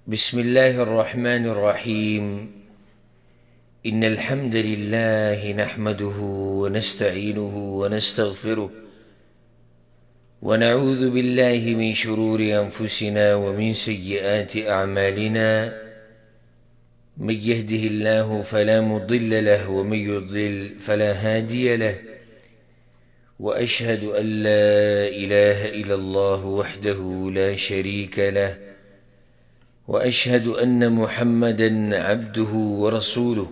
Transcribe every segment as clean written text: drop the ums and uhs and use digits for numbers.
بسم الله الرحمن الرحيم. إن الحمد لله نحمده ونستعينه ونستغفره ونعوذ بالله من شرور أنفسنا ومن سيئات أعمالنا. من يهده الله فلا مضل له ومن يضلل فلا هادي له، وأشهد أن لا إله إلا الله وحده لا شريك له، وأشهد أن محمدًا عبده ورسوله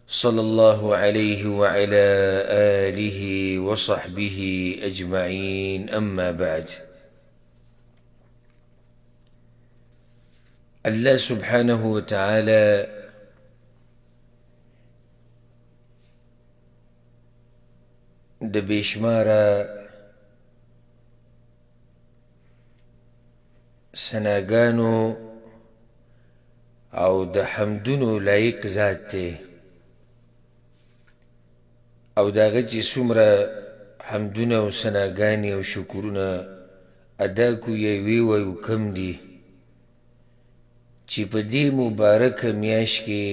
صلى الله عليه وعلى آله وصحبه أجمعين. أما بعد، الله سبحانه وتعالى د بشماره سناګانو او د حمدونو لایق ذات دی، او داغه چې څومره حمدونه او ثناګانې او شکرونه ادا کو یې وی وایو کم دي چې په دې مبارکه میاشت کې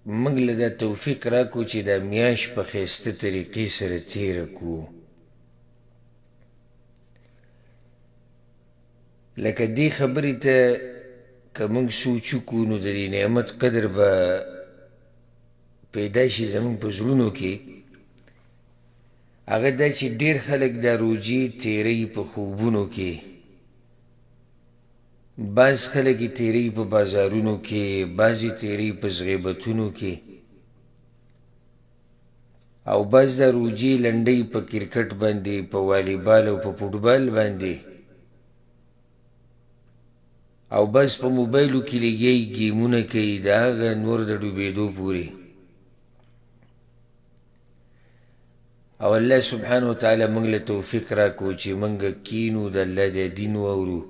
موږ له دا توفیق راکو چې دا میاشت په ښایسته طریقې سره تېره کړو. لکه دې خبرې ته که موږ سوچ وکړو نو د دې نعمت قدر به پیدا شي زموږ په زړونو کې. هغه دا چې ډېر خلک دا روجې تېروي په خوبونو کې، بعض خلک یې تېروي په بازارونو کې، بعض یې تېروي په غیبتونو کې، او بعض دا روجې لنډوي په کرکټ باندې، په والیبال او په فوټبال باندې، او بس په موبایلو کې لګیایي ګیمونه کوي د هغه نور د ډوبېدو پورې. او الله سبحانه وتعالی موږ له توفیق راکړو چې موږ کینو د الله د دین واورو،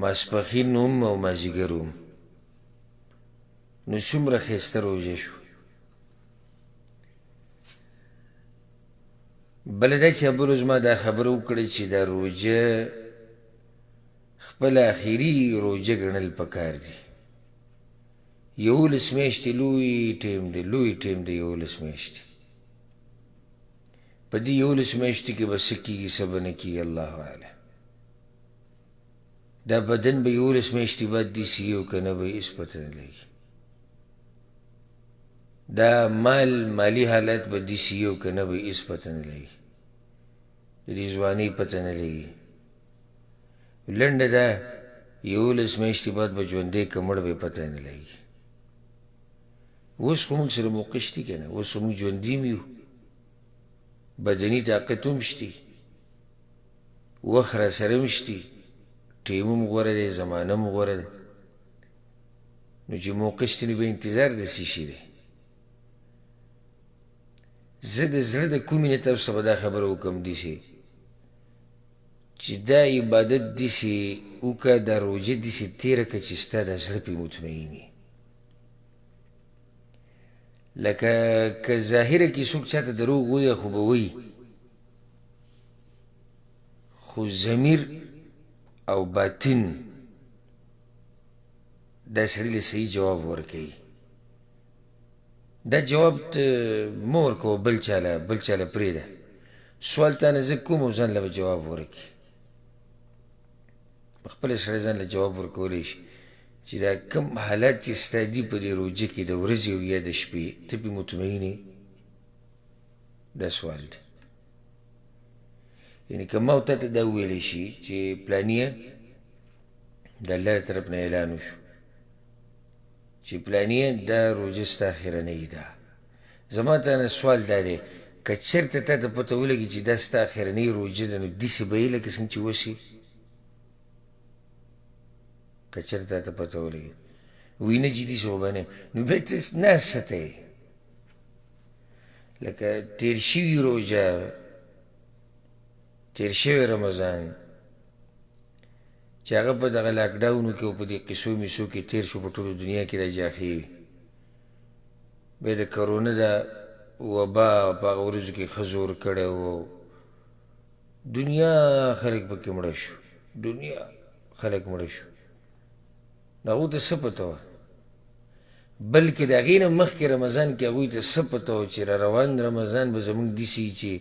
ماسپښین هم او مازدیګر هم. نو څومره ښایسته روژه شو. بله دا چې ابو زما دا خبره وکړه چې دا روژه خپل آخري روژه ګڼل پکار دي. 11 میاشتې لوی ټیم دی، لوی ټیم دی 11 میاشتې. په دې 11 میاشتو کې به څه کېږي څه به نه کېږي الله اعلم. دا بدن به 11 میاشتې بعد داسې وي او که نه به هېڅ پته نه لګي. دا مالي حالت به داسې وي او که نه به هېڅ پته نه لګي. د دې ځوانۍ پته نه لګي. لنډه ده 11 میاشتې بعد به ژوندی که مړ به پته نه لګي. اوس خو موږ سره موقع شتي که نه، اوس خو موږ ژوندي هم یو، بدني طاقت هم شتي، وخت را سره هم شتي، ټیم هم غوره دی، زمانه هم غوره ده. نو چې موقع شتي نو به انتظار د څه شي دی. زه د زړه د کومې نه تاسو ته به دا خبره وکړم داسې چې دا عبادت داسې وکړه، دا روژه داسې تېره کړه چې ستا دا زړه پرې مطمئن وي. لکه که ظاهره کې څوک چاته دروغ ووایه خو به وایي، خو ضمیر او باطن دا سړي له صحیح جواب ورکوي. دا جواب ته مه ورکوه بل چاله پرېږده. سوال تانه زه کوم او ځان له به جواب ورکړي. پخپله سړی ځان له جواب ورکولی شي چې دا کم حالات چې ستا دي په دې روژه کې د ورځې او یا د شپې ته پرې مطمئن یې. دا سوال دی. یعنې که ما او تا ته دا وویلی شي چې پلانیه د الله طرف نه اعلان وشو چې پلانیه دا روژه ستا اخرنۍ ده، زما ته نه سوال دا دی که چېرته تا ته پته ولګي چې دا ستا اخرنۍ روژه ده نو داسې به یې لکه څنګه چې اوس یې. که چېرته تا ته پته ولګي وایي نه جدي خو به نه نو بیا ته ناسته یې. لکه تېر شوي روژه، تېر شوی رمضان چې هغه په دغه لاکډاونو کې او په دې قصو میسو کې تېر شو په ټوله دنیا کې دا جاخې وي. بیا د کرونا دا وبا په هغه ورځو کې ښه زور کړی و، دنیا خلک پکې مړه شو. دنیا خلک مړه شو. نو هغو ته څه پته وه؟ بلکې د هغې نه مخکې رمضان کې هغوی ته څه پته وه چې را روان رمضان به زموږ داسې وي چې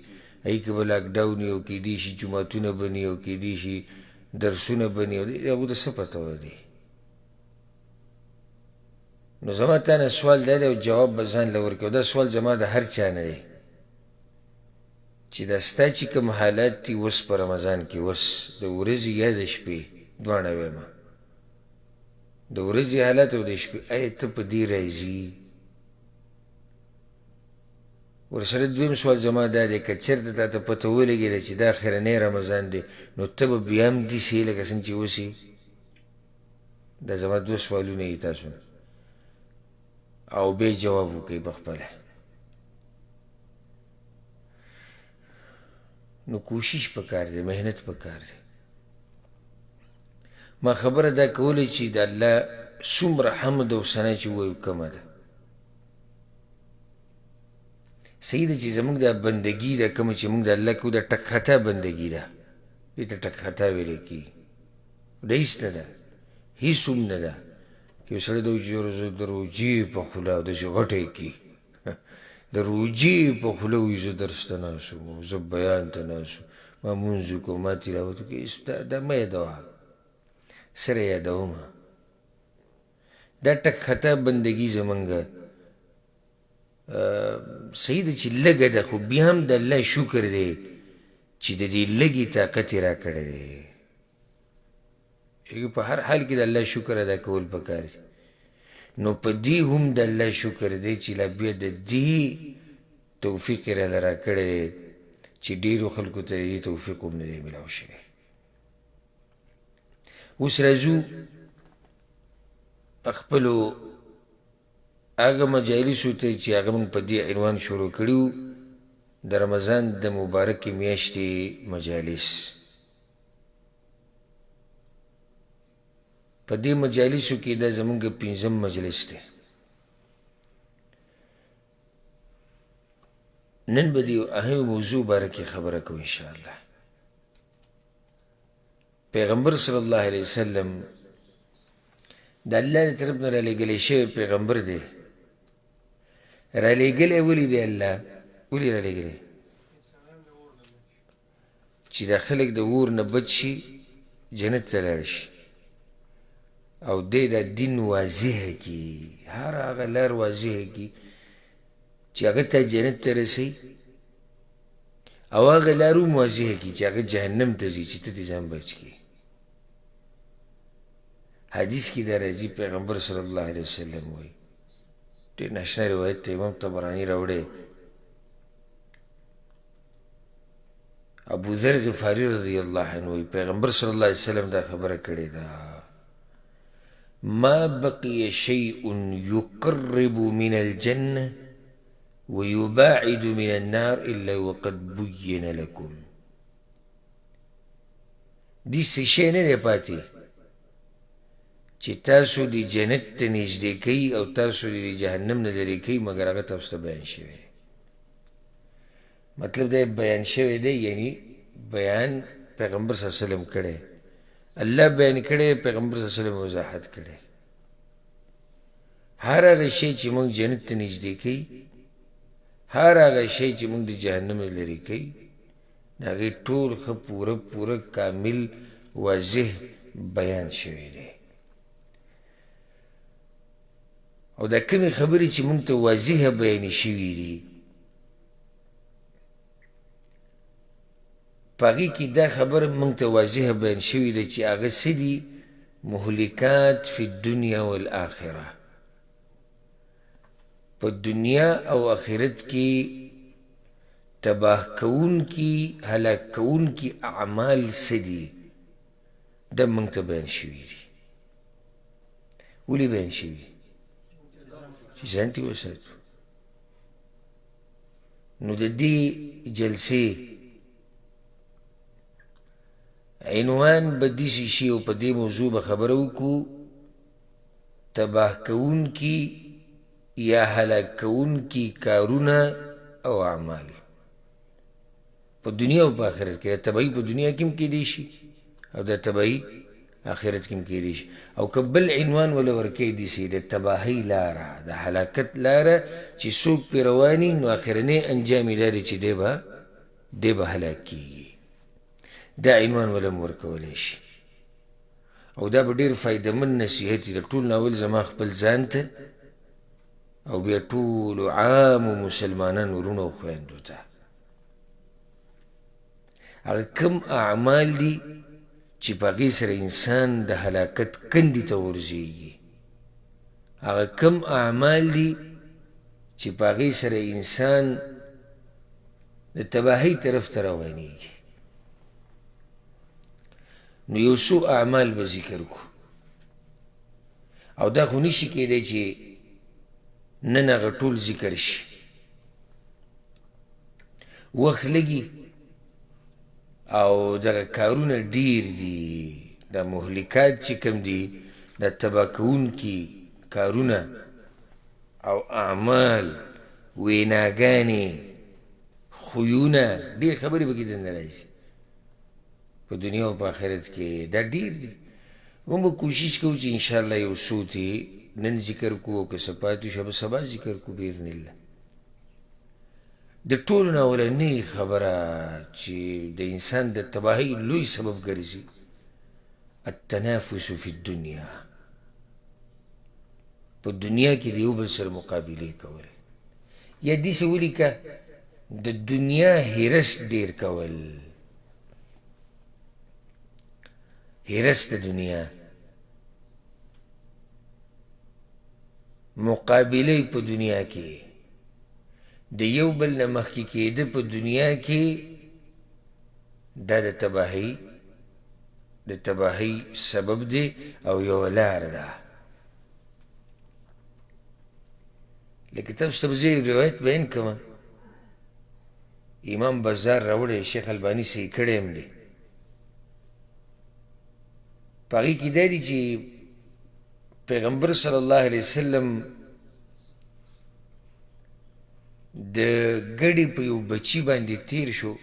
هغې کې به لاکډاون وي او کیدای شي جوماتونه به نه وي او کیدای شي درسونه به نه وي. هغو ته څه پته وه دی؟ نو زما تا نه سوال دا دی او جواب به ځان له ورکوي. دا سوال زما د هر چا نه دی چې دا ستا چې کوم حالات دي اوس په رمضان کې، اوس د ورځې یا د شپې دواړه وایم، د ورځې حالات او د شپې، آیا ته په دې راځي؟ ورسره دویم سوال زما دا دی که چېرته تا ته پته ولګېده چې دا اخرنی رمضان دی نو ته به بیا هم داسې یې لکه څنګه چې اوس یې؟ دا زما دوه سوالونه یي تاسو نه، او بیا جواب وکوئ پخپله. نو کوشش پکار دی، محنت پکار دی. ما خبره دا کولی چې د الله څومره حمد او ثنا چې ووایو کمه ده. صحیح ده چې زموږ دا بندګي ده کومه چې موږ د الله کوو دا ټکخطا بندګي ده، دې ته ټکخطا ویلی کېږي. دا هېڅ نه ده، هېڅ هم نه ده که یو سړی دا وایي چې یاره زه د روجې په خوله او داسې غټه یې کړي د روجې په خوله وایي زه درس ته ناست وم او زه بیان ته ناست وم، ما مونځ وکړو، ما تلاوت وکړو. دا مه یادوه، سره یادومه. دا ټکخطا بندګي زمونږ صحیح ده چې لږه ده، خو بیا هم د الله شکر دی چې د دې لږې طاقت یې را کړی دی. په هر حال کې د الله شکر ادا کول پکار دي. نو په دې هم د الله شکر دی چې لا بیا د دې توفیق یې راله را کړی دی چې ډېرو خلکو ته دې توفیق هم نه دی میلاو شوی. اوس راځو خپلو هغه مجالسو ته چې هغه موږ په دې عنوان شروع کړي وو، د رمضان د مبارکې میاشتې مجالس. په دې مجالسو کې دا زموږ 5م مجلس دی. نن به د یو اهم موضوع باره کې خبره کوو انشاءالله. پیغمبر صلی الله علیه وسلم د الله د طرف نه رالیږلی شوی پیغمبر دی. رالیږلی ولې دی الله؟ ولې رالیږلی؟ چې دا خلک د اور نه بچ شي، جنت ته لاړ شي، او دی دا دین واضحه کي، هر هغه لار واضحه کي چې هغه ته جنت ته رسوي، او هغه لار هم واضحه کي چې هغه جهنم ته ځي چې ته دې ځان بچ کړي. حدیث کې دا راځي، پیغمبر صلی الله علیه وسلم وایي، ډېر ناشنا روایت دی، امام طبراني راوړی، ابو ذر غفاري رضی الله عنه وایي پیغمبر صلی الله علیه وسلم دا خبره کړې ده، ما بقي شيء يقرب من الجنة ويباعد من النار إلا وقد بين لكم. دي شيء نه دی پاتې چې تاسو د جنت ته نږدې کوي او تاسو د جهنم نه لرې کوي مګر هغه تاسو ته بیان شوی. مطلب دی بیان شوی دی، یعنی بیان پیغمبر صلی الله علیه وسلم کړی، الله بیان کړی، پیغمبر صلی الله علیه وسلم وضاحت کړی. هر هغه شی چې موږ جنت ته نږدې کوي، هر هغه شی چې موږ د جهنم نه لرې کوي، د هغې ټول ښه پوره کامل واضح بیان شوی دی. او دا کومې خبرې چې موږ ته واضحه بیانې شوي دي، په هغې کې دا خبره موږ ته واضحه بیان شوي ده چې هغه څه دي؟ مهلکات فی الدنیا والآخره. په دنیا او آخرت کې تباه کوونکي، هلاک کوونکي اعمال څه دي؟ دا موږ ته بیان شوي دي. ولې بیان شوي؟ چې ځان ترې وساتو. نو د دې جلسې عنوان به داسې شي او په دې موضوع به خبره وکړو، تباه کوونکي یا هلاک کوونکي کارونه او اعمال په دنیا او په آخرت کې. تباهي په دنیا کې هم کیدی شي، او دا تباهی آخرت کې هم کېدی شي او که بل عنوان وله ورکوي داسې د تباهۍ لاره د هلاکت لاره چې څوک پرې روان وي نو اخرنی انجام یې دا دی چې دی به هلاک کېږي دا عنوان وله هم ورکولی شي او دا به ډېر فایدهمند نصیحت وي د ټول ناول زما خپل ځان ته او بیا ټولو عامو مسلمانانو وروڼو او خویندو ته هغه کم اعمال دي چې په هغې سره انسان د هلاکت کندې ته ورځېږي هغه کم اعمال دي چې په هغې سره انسان د تباهۍ طرف ته روانېږي نو یو څو اعمال به ذکر کړو او دا خو نشي کېدی چې نن هغه ټول ذکر شي وخت لګي او دغه کارونه ډیر دي دا مهلکات چې کوم دي دا تباه کوونکي کارونه او اعمال ویناګانې خویونه ډېر خبرې پکې دننه راځي په دنیا او په آخرت کې دا ډیر دي موږ به کوشش کوو چې انشاءالله یو څو تې نن ذکر کوو او که څه پاتې شو به سبا ذکر کوو باذن الله د ټولو نه اولنۍ خبره چې د انسان د تباهۍ لوی سبب ګرځي التنافس فی الدنیا په دنیا کې د یو بل سره مقابلې کول یا داسې ولیکه د دنیا هرس ډېر کول هرس د دنیا مقابلې په دنیا کې د یو بل نه مخکې کېده په دنیا کې دا د تباهۍ سبب دی او یوه لاره ده لکه تاسو ته به زه روایت بیان کومه امام بزار راوړی شیخ الباني صحیح کړی هم دی په هغې کې دا دی چې پیغمبر صلی الله علیه وسلم د ګډې په یو بچي باندې تیر شو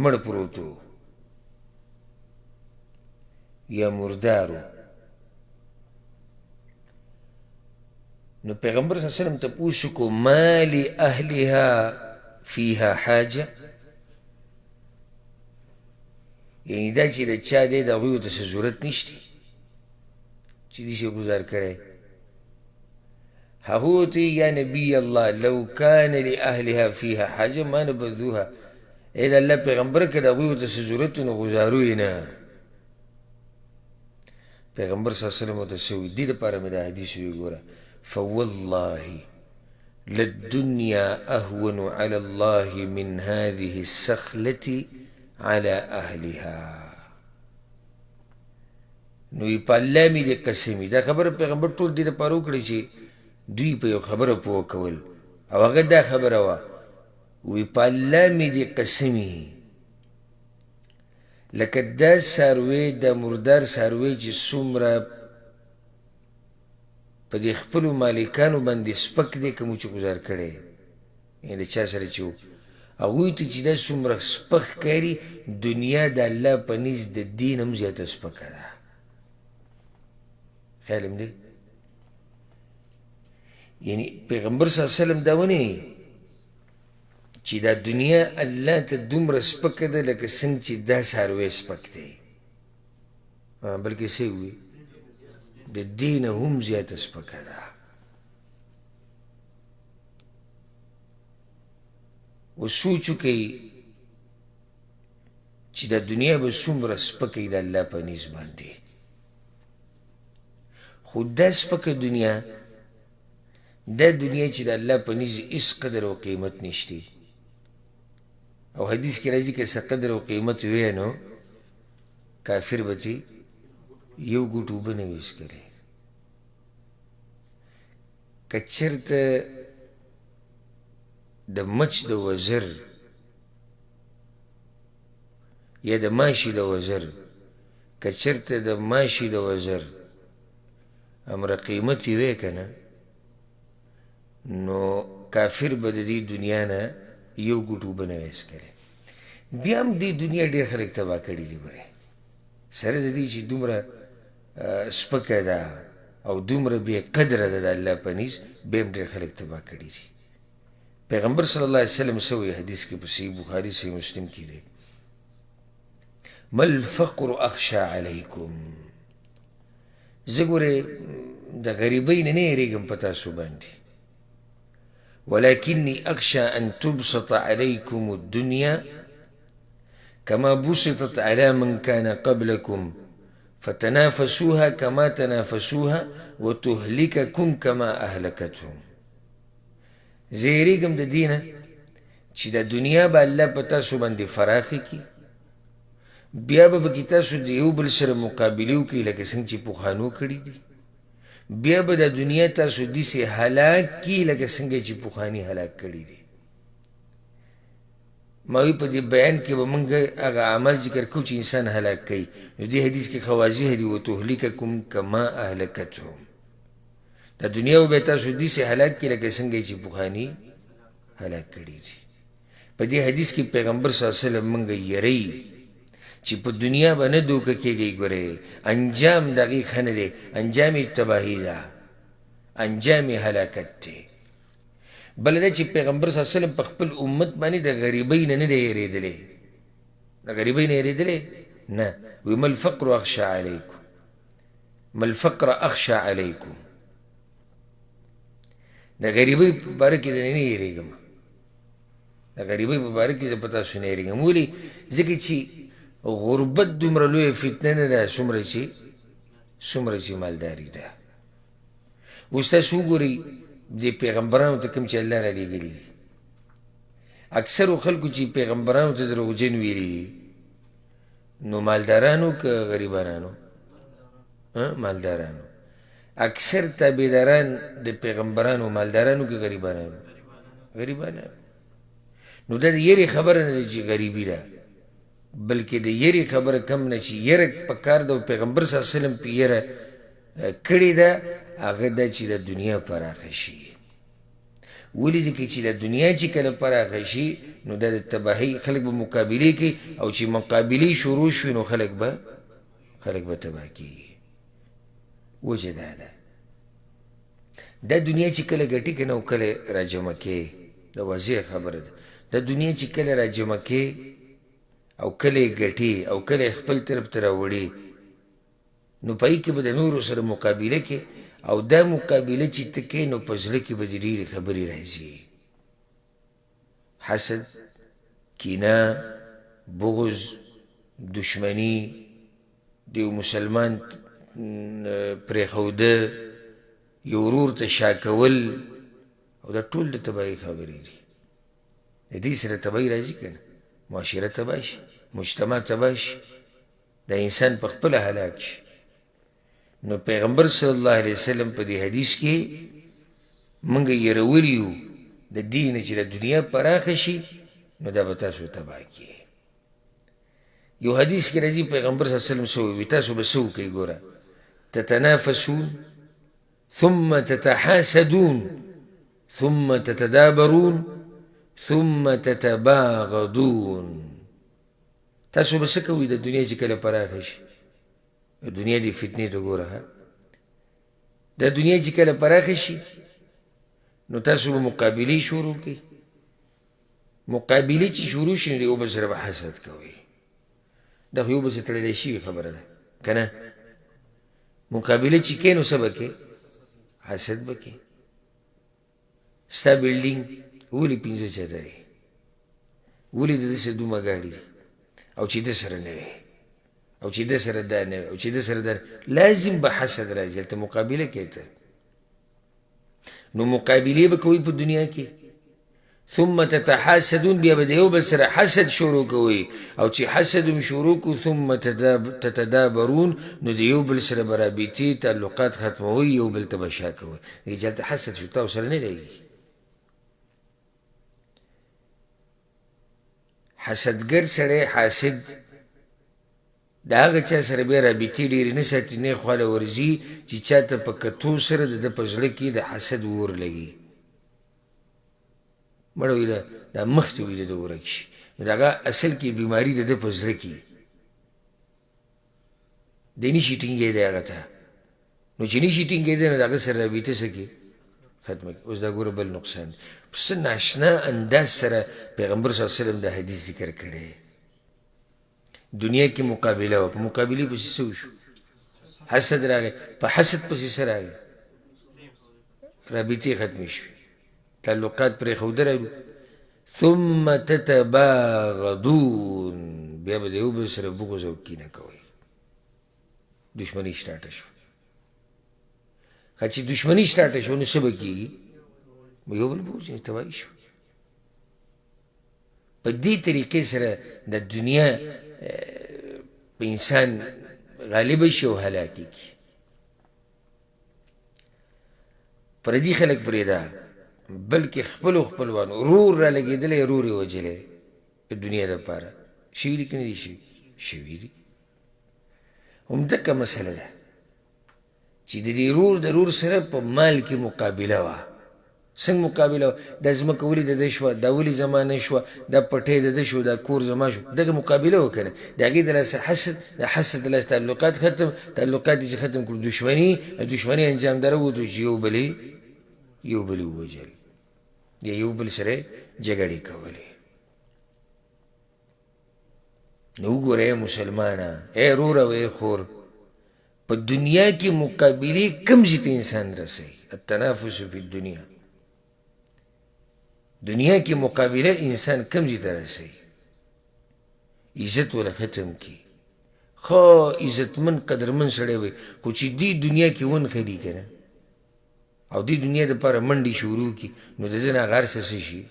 مړ پروت و یا مردار و نو پیغمبر صلی الله علیه وسلم تپوس وکړو ما لاهلها فیها حاجه یعنی دا چې د چا دی د هغوی ته څه ضرورت نشته چې داسې ګزار کړی هغه ورته یا نبی الله لو کان لاهلها فیها حاجه ما نبذوها ای د الله پیغمبر که د هغوی ورته څه ضرورت نو ګزارو یې نه پیغمبر صلی الله علیه وسلم ورته څه وایي دې دپاره مې دا حدیث ویې ګوره فوالله للدنیا اهون على الله من هذه السخلة على اهلها نو یې په الله مې دې قسم وي دا خبره پیغمبر ټول دې دپاره وکړې چې دوی په یو خبره پوه کول او هغه دا خبره وه وی په الله مې دې قسم وي لکه دا څاروی د مردار څاروی چې څومره په دې خپلو مالکانو باندې سپک دی که مو چې ګزار کړی یعنې د چا سره چې و هغوی ته چې دا څومره سپک ښکاري دنیا د الله په نزد د دې نه هم زیاته سپکه ده خیال هم دی یعنی پیغمبر صلی الله علیه وسلم دا ونی چې دا دنیا الله ته دومره سپکه ده لکه څنګه چې دا څاروی سپک دی بلکې څه وي د دې نه هم زیاته سپکه ده و سوچ وکئ چې دا دنیا به څومره سپکه وي د الله په نیز باندې خو دا سپکه دنیا دا دنیا چې د الله په نیز هېڅ قدر او قیمت نشته او حدیث کې راځي که څه قدر او قیمت وی نو کافر به چې یو ګوټ اوبه نه وي څښلی که چېرته د مچ د وزر یا د ماشي د وزر که چېرته د ماشي د وزر همره قیمت یې وی که نه نو کافر به د دې دنیا نه یو ګوټ اوبه نه وی څښلی بیا هم دې دنیا ډېر خلک تباه کړي دي. ګورې سره د دې چې دومره سپکه ده او دومره بې قدره ده د الله په نزد، بیا هم ډېر خلک تباه کړي دي. پیغمبر صلی الله علیه وسلم څه وایي حدیث کې په صحیح بخاري صحیح مسلم کې دی، ما الفقر اخشى علیکم، زه ګورې د غریبۍ نه نه یېرېږم په تاسو باندې، ولكني أخشى أن تبسط عليكم الدنيا كما بسطت على من كان قبلكم فتنافسوها كما تنافسوها وتهلككم كما أهلكتهم. زیریګم د دینه چې د دنیا به الله په تاسو باندې فراخي کي، بیا به پکې تاسو د یو بل سره مقابلې وکړئ لکه څنګه چې پخوانو کړي دي، بیا به د دنیا تاسو داسې هلاک کي لکه څنګه چې پخواني هلاک کړي دي. ما وی په دې بیان کې به موږ هغه عمل ذکر کوو چې انسان هلاک کوي، نو دې حدیث کې خوازیه دي وتهلککم کما اهلکتهم، د دنیا به تاسو داسې هلاک کي لکه څنګه چې پخواني هلاک کړي دي. په دې حدیث کې پیغمبر صلی الله علیه وسلم موږ یری چې په دنیا به نه دوکه کېږئ. ګورئ انجام د هغې ښه نه دی، انجام یې تباهي ده، انجام یې هلاکت دی. بله دا چې پیغمبر صلی الله علیه وسلم په خپل امت باندې د غریبۍ نه نه دی یېرېدلی، د غریبۍ نه یېرېدلی نه، وی ما الفقر اخشى علیکم، ما الفقر اخشى علیکم، د غریبۍ په باره کې نه یېرېږم، د غریبۍ په باره کې زه په تاسو نه یېرېږم. ولې؟ ځکه چې غربت دومره لویه فتنه نه ده څومره چې مالداري ده. اوس تاسو وګورئ دې پیغمبرانو ته کوم چې الله را لېږلي دي، اکثرو خلکو چې پیغمبرانو ته دروغجن ویلي دي، نو مالدارانو که غریبانانو؟ مالدارانو. اکثر تابعداران د پیغمبرانو مالدارانو که غریبانانو؟ غریبانانو. نو دا د یېرې خبره نه ده چې غریبي ده، بلکې د یېرې خبره کم نه چې یېره په کار ده، او پیغمبر صلی الله علیه وسلم په یېره کړې ده، هغه ده چې د دنیا پراخه شي. ولې؟ ځکه چې د دنیا چې کله پراخه شي نو دا د تباهۍ خلک به مقابلې کوي، او چې مقابلې شروع شوي نو خلک به تباه کېږي. وجه دا ده دا دنیا چې کله ګټي که نه او کله راجمع کې، دا واضح خبره ده، دا دنیا چې کله راجمع کې او کله یې ګټي او کله یې خپل طرف ته راوړي، نو په هغې کې به د نورو سره مقابله کې، او دا مقابله چې ته کوې نو په زړه کې به دې ډېرې خبرې راځي، حسد، کینه، بغض، دشمني، د یو مسلمان پرېښوده، یو ورور ته شا کول، او دا ټول د تباهۍ خبرې دي. د دې سره تباهي راځي که نه؟ معاشره تباه شي، مجتمع تباه شي، دا انسان په خپله هلاک شي. نو پیغمبر صلی الله علیه وسلم په دې حدیث کې موږ یېرولي یو د دې نه چې د دنیا پراخه شي نو دا به تاسو تباه کړي. یو حدیث کې راځي پیغمبر صلی الله علیه وسلم څه وایي، تاسو به څه وکئ؟ ګوره تتنافسون ثم تتحاسدون ثم تتدابرون ثم تتباغضون. تاسو به څه کوئ د دنیا چې کله پراخه شي؟ د دنیا دی فتنې ته ګوره، د دنیا چې کله پراخه شي نو تاسو به مقابلې شروع کړئ. مقابلې چې شروع شي نو د یو بل سره به حسد کوئ. دا خو یو بل سره تړلی شوې خبره ده که نه؟ مقابله چې کوې نو څه به کوې؟ حسد به کوې. ستا بلډینګ ولې 5 چته دی، ولې د ده سره دومره ګاډي دي، او چې ده سره نه وي، او چې ده سره دا نه وي، او چې ده سره دا، لازم به حسد راځي. هلته مقابله کوې ته، نو مقابلې به کوئ په دنیا کې. ثم تتحاسدون، بیا به د یو بل سره حسد شروع کوئ، او چې حسد هم شروع کو ثم تتدابرون، نو د یو بل سره به رابطې تعلقات ختموئ، یو بل ته به شا کوئ. دې چې هلته حسد شو تاسو سره نه لګي. حسدګر سړی حاسد د هغه چا سره بیا رابطې ډېرې نه ساتي، نه یې خواله ورځي چې چا ته په کتو سره د ده په زړه کې د حسد اور لګي. مړه وي دا مخ ته وي د ده ورک شي، نو د هغه اصل کې بیماري د ده په زړه کې دی نشي ټینګېدی هغه ته نو چې نشي ټینګېدی نو د هغه سره رابطه څه کړي ختمه کړي. اوس دا ګوره بل نقصان دی په څه ناشنا انداز سره پیغمبر صلی الله علیه وسلم دا حدیث ذکر کړی دنیا کې مقابله وه په مقابلې پسې څه وشو حسد راغی په حسد پسې څه راغی رابطې ختمې شوې تعلقات پرېښودل ثم تتباغضون بیا به د یو بل سره بغض او کینه کوئ دشمني سټارټه شوه که چې دشمني سټارټه شوه نو څه به کېږي یو بل به وژني تباهي شو په دې طریقې سره د دنیا په انسان غالبه شي او هلاکه کي پردي خلک پرېږده بلکې خپلو خپلوانو رور را لګېدلی رور یې وجلی د دنیا دپاره شوي دي که نه دي شوي شوي دي همدقه مسله ده چې د دې رور د رور سره په مال کې مقابله وه څنګه مقابله وه دا ځمکه ولې د ده شوه دا ولې زما نه شوه دا پټی د ده شو دا کور زما شو دغه مقابله وه که نه د هغې د لاسه حسد د حسد د لاسه تعلقات تعلقات یې چې ختم کړو دشمني انجام داره ووتو چې یو بل ووژل یا یو بل سره جګړې کولې نو وګوره مسلمانه ای رور او ای خور په دنیا کې مقابلې کم ځای ته انسان رسوي التنافس فی الدنیا دنیا کې مقابله انسان کم ځای ته رسوي عزت ولا ختم کی خو عزتمن قدرمن سړی وي خو چې دې دنیا کې ونښلي که نه او دې دنیا دپاره منډې شروع کړي نو د ده نه هغه هر څه څه شي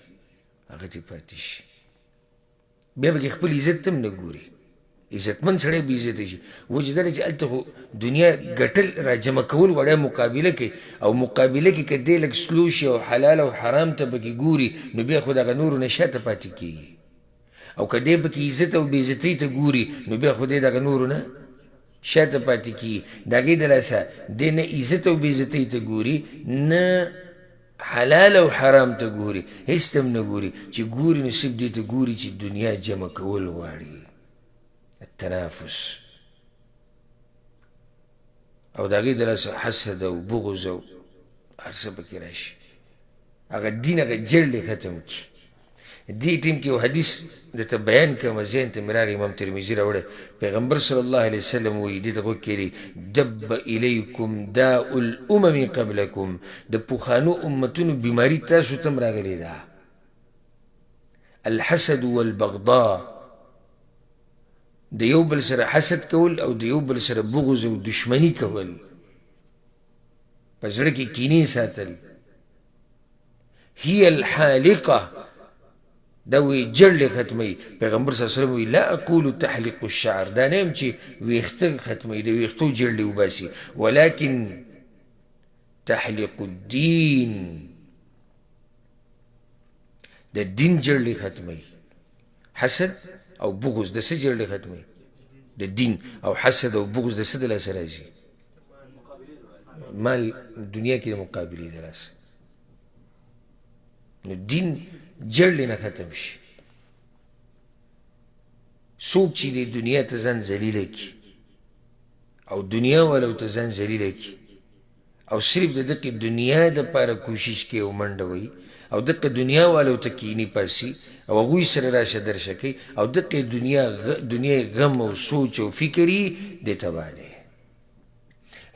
هغه ترې پاتې شي بیا به کې خپل عزت ته هم نه ګوري عزتمن سړی به عزته شي وجه دا ده چې هلته خو دنیا ګټل را جمع کول وړیا مقابله کوي او مقابله کې که دی لږ سلو شي او حلال او حرام ته پکې ګوري نو بیا خو د هغه نورو نه شاته پاتې کېږي او که دی پکې عزت او بېعزتۍ ته ګوري نو بیا خو دی د هغه نورو نه شاته پاتې کېږي د هغې د لاسه دی نه عزت او بېعزتۍ ته ګوري نه حلال او حرام ته ګوري هېڅ ته هم نه ګوري چې ګوري نو صرف دې ته ګوري چې دنیا جمع کول غواړي التنافس او د هغې د لاسه حسد او بغض او هر څه پکې راشي هغه دین هغه جړ دې ختم کړي دې ټیم کې یو حدیث درته بیان کړم ذهن ته مې راغی امام ترمذي راوړی پیغمبر صلی الله علیه وسلم وایي دې ته غوږ کېږدئ دب الیکم داء الامم قبلکم د پخوانو امتونو بیماري تاسو ته هم راغلې ده الحسد والبغضاء د یو بل سره حسد کول او د یو بل سره بغض او دشمني کول په زړه کې کینې ساتل هي الحالقه دا وی جړلې ختموي پیغمبر صلی الله علیه وسلم وی لا اقول تحلق الشعر دا نه یم چې ویښته ختموي د ویښتو جړلې وباسي ولکن تحلق الدین د دین جړلې ختموي حسد او بغض د څه جړلې ختموي د دین او حسد او بغض د څه د لاسه راځي مال دنیا کې د مقابلې د لاسه نو دین جړلې نه ختم شي څوک چې د دنیا ته ځان ذلیله کړي او دنیا والو ته ځان ذلیله کړي او صرف د دغې دنیا دپاره کوشش کوي او منډه وهي او دغه دنیا والو ته کینې پاسي او هغوی سره راشه درشه کوي او دغې دنیا غم او سوچ او فکر یې دی تباه دی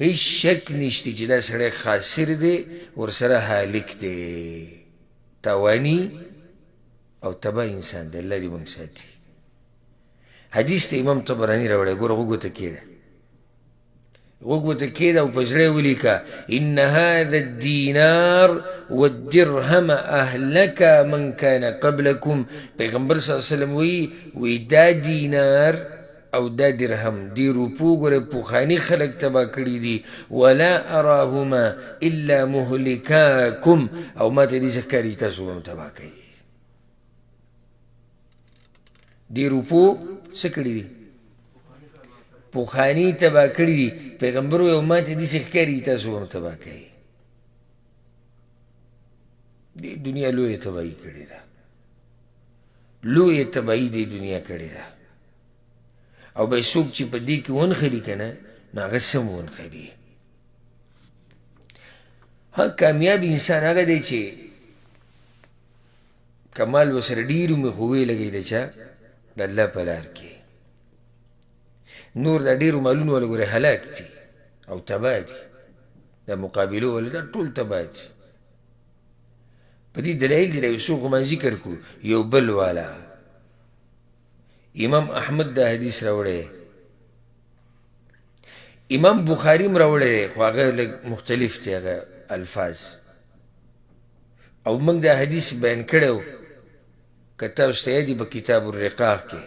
هیڅ شک نشته چې دا سړی خاسر دی ورسره هالک دی تاواني او تبا انسان دی الله دې موږ ساتي حدیث ته امام طبراني راوړی ګوره غوږ ورته کېږده غوږ ورته کېږده او په زړه یې ولیکه ان هذا الدینار والدرهم اهلک من کان قبلکم پیغمبر صلی الله علیه وسلم وی دا دینار او دا درهم دی روپو ګوره پوخاني خلک تباه کړي دي ولا اراهما الا مهلکاکم او ما ته دې څه ښکاري تاسو به هم تباه کوي دی روپو څه کړي دي پوخاني تباه کړي دي پیغمبر وایي او ما ته داسې ښکاري تاسو به هم تباه کوي دې دنیا لویه تباهي کړې ده لویه تباهي دې دنیا کړې ده. او به یې څوک چې په دې کې ونښلي که نه نو هغه سم ونښلي. ها کامیاب انسان هغه دی چې کمال ورسره ډېر ومي خو ویې لګوي د چا د الله په لار کې. نور دا ډېرو مالونو والا ګورې هلاک دي او تباه دي، دا مقابلو والا دا ټول تباه دي. په دې دلایل دي دا یو څو خو ما ذکر کړو. یو بل والا امام احمد دا حدیث راوړی، امام بخاري هم راوړی خو هغه لږ مختلف دی هغه الفاظ. او موږ دا حدیث بیان کړی که تاسو ته یاد وي په کتاب الرقاق کې،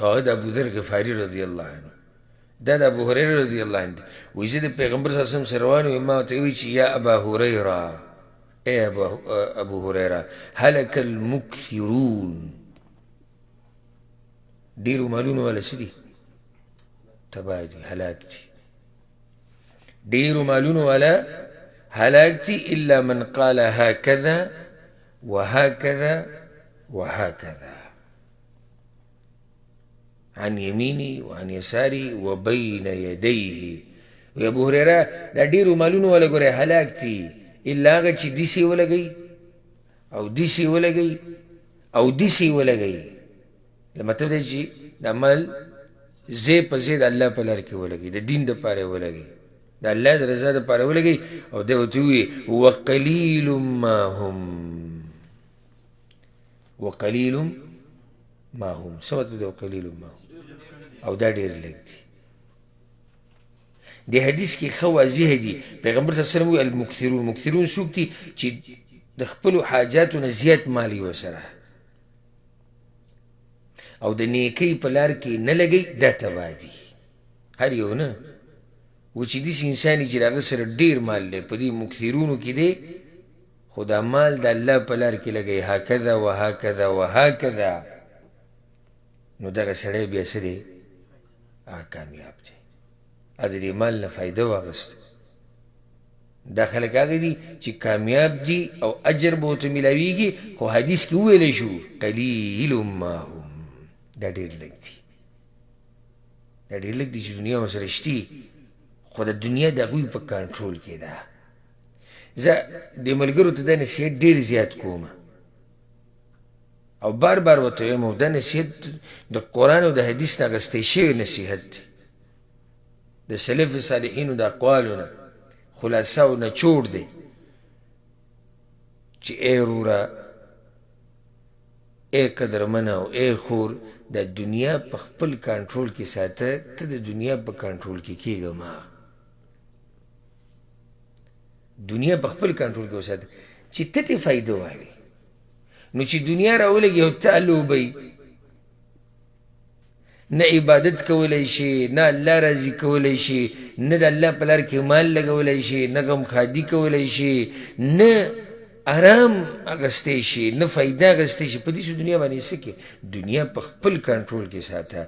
هغه د ابوذر غفاري رضی الله عنه، دا د ابو هریره رضی الله عنه وایي زه د پیغمبر صلی الله علیه وسلم سره روان وم، ما ورته وویل چې یا ابا هریره، ای ابو هریره هلک المکثرون، ډېرو مالونو والا څه دي؟ تباه دي، هلاک دي. ډېرو مالونو والا هلاك إلا من قال هكذا وهكذا وهكذا عن يميني وعن يساري وبين يديه. ويا ابو هريره دا ډیرو مالونو ولا ګوره هلاك دي الا هغه چې دسي ولګي او دسي ولګي او دسي ولګي. لما ته چې د عمل زی په زی د الله په لار کې ولګي، د دین د پاره ولګي، د الله د رضا دپاره ولګوي. او دی ورته ووایي وقلیل ما هم، وقلیل ما هم، څه مطلب دی وقلیل ما هم؟ او دا ډېر لږ دي. د حدیث کې ښه واضح دي. پیغمبر صلی الله علیه وسلم وایي المکثرون، مکثرون څوک دي چې د خپلو حاجاتو نه زیات مال یې ورسره او د نیکۍ په لار کې نه لګوي، دا تباه دي. هر یو نه و چې داسې انسان چې د هغه سره ډېر مال دی، په دې مکثرونو کې دی، خو دا مال د الله په لار کې لګوي هکذا وهکذا وهکذا، نو دغه سړی بیا څه دی؟ هغه کامیاب دی، هغه د دې مال نه فایده واخیسته. دا خلک هغه دي چې کامیاب دي او اجر به ورته میلاویږي، خو حدیث کې وویلی شو قلیل ما هم، دا ډېر لږ دي. دا ډېر لږ دي چې دنیا ورسره شتي، خو د دنیا د هغوی په کنټرول کې ده. زه دې ملګرو ته دا نصیحت ډېر زیات کوم او بار بار ورته وایم، دا نصیحت د قرآن او د حدیث نه اخیستی شوی نصیحت دی، د سلف صالحینو د اقوالو نه خلاصه او نچوړ دی چې ای وروره، ای قدرمنه او ای خور، د دنیا په خپل کنټرول کې ساته، ته د دنیا په کنټرول کې کېږه مه. دنیا په خپل کنټرول کې وساته چې ته ترې فایده واخلې. نو چې دنیا راولګي او ته لوبئ، نه عبادت کولی شي، نه الله راضي کولی شي، نه د الله په لار کې مال لګولی شي، نه غمخادي کولی شي، نه آرام اخیستی شي، نه فایده اخیستی شي. په دې دنیا باندې څه کې؟ دنیا په خپل کنټرول کې ساته،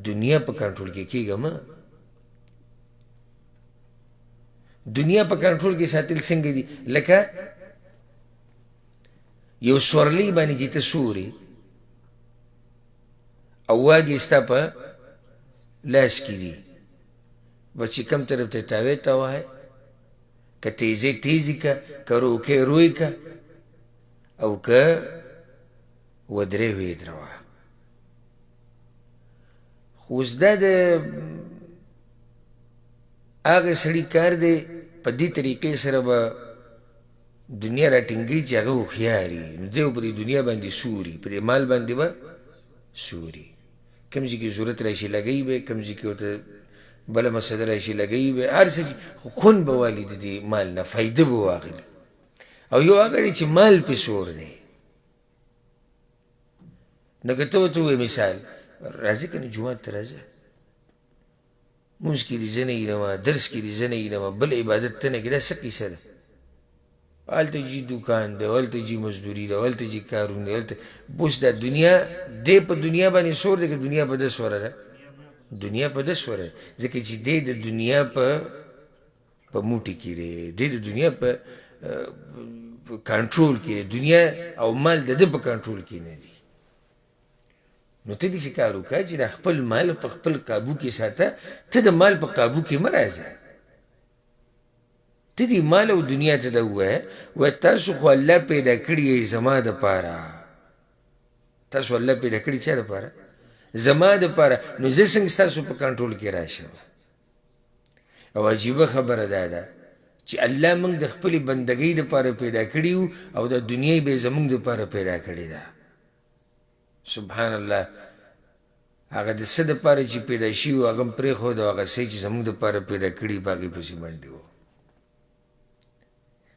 دنیا په کنټرول کې کېږه مه. دنیا په کنټرول کې ساتل څنګه دي؟ لکه یو سورلۍ باندې چې ته سورې او واګې ستا په لاس کې دي، بس چې کوم طرف ته تاوی ته وهی، که تیزی تیزی که، که روکی روی که، او که ودرې ویدروه. خو اوس دا د هغه سړي کار دی، په دې طریقې سره به دنیا را ټینګوي چې هغه هوښیار وي. نو دی په دې دنیا باندې سوري، په دې مال باندې به سوري. کوم ځای کې ضرورت راشي لګوي به، کوم ځای کې ورته بله مسله راشي لګوي به، هر څه خو خون به والي د دې مال نه، فایده به واخلي. او یو هغه دی چې مال پې سور دی. نو که ته ورته ووایې مثال راځه که نه جومات ته راځه، مونځ کې دې زه نه اینمه، درس کې دې زه نه اینمه، بل عبادت ته نه کې، دا څه قیسه ده؟ هلته جي دوکان دی، هلته جي مزدوري ده، هلته جي کارونه دی، هلته اوس دا دنیا دی په دنیا باندې سور دی که دنیا په ده سوره ده؟ دنیا په ده سوره ده، ځکه چې دی د دنیا په موټي کې دی، دی د دنیا په کنټرول کې دی، دنیا او مال د ده په کنټرول کې نه دي. نو ته داسې کار وکړه چې د خپل مال په خپل قابو کې ساته، ته د مال په قابو کې مه راځه. ته دې مال او دنیا ته دا ووایه، وایه تاسو خو الله پیدا کړي یې زما دپاره. تاسو الله پیدا کړي چا دپاره؟ زما دپاره. نو زه څنګه ستاسو په کنټرول کې راشم؟ او عجیبه خبره دا ده چې الله موږ د خپلې بندګۍ دپاره پیدا کړي یو او د دنیا به یې زموږ دپاره پیدا کړې ده. سبحان الله. هغه د څه دپاره چې پیدا شوي و هغه م پرېښود او هغه څه چې زموږ دپاره پیدا کړي په هغې پسې منډې و.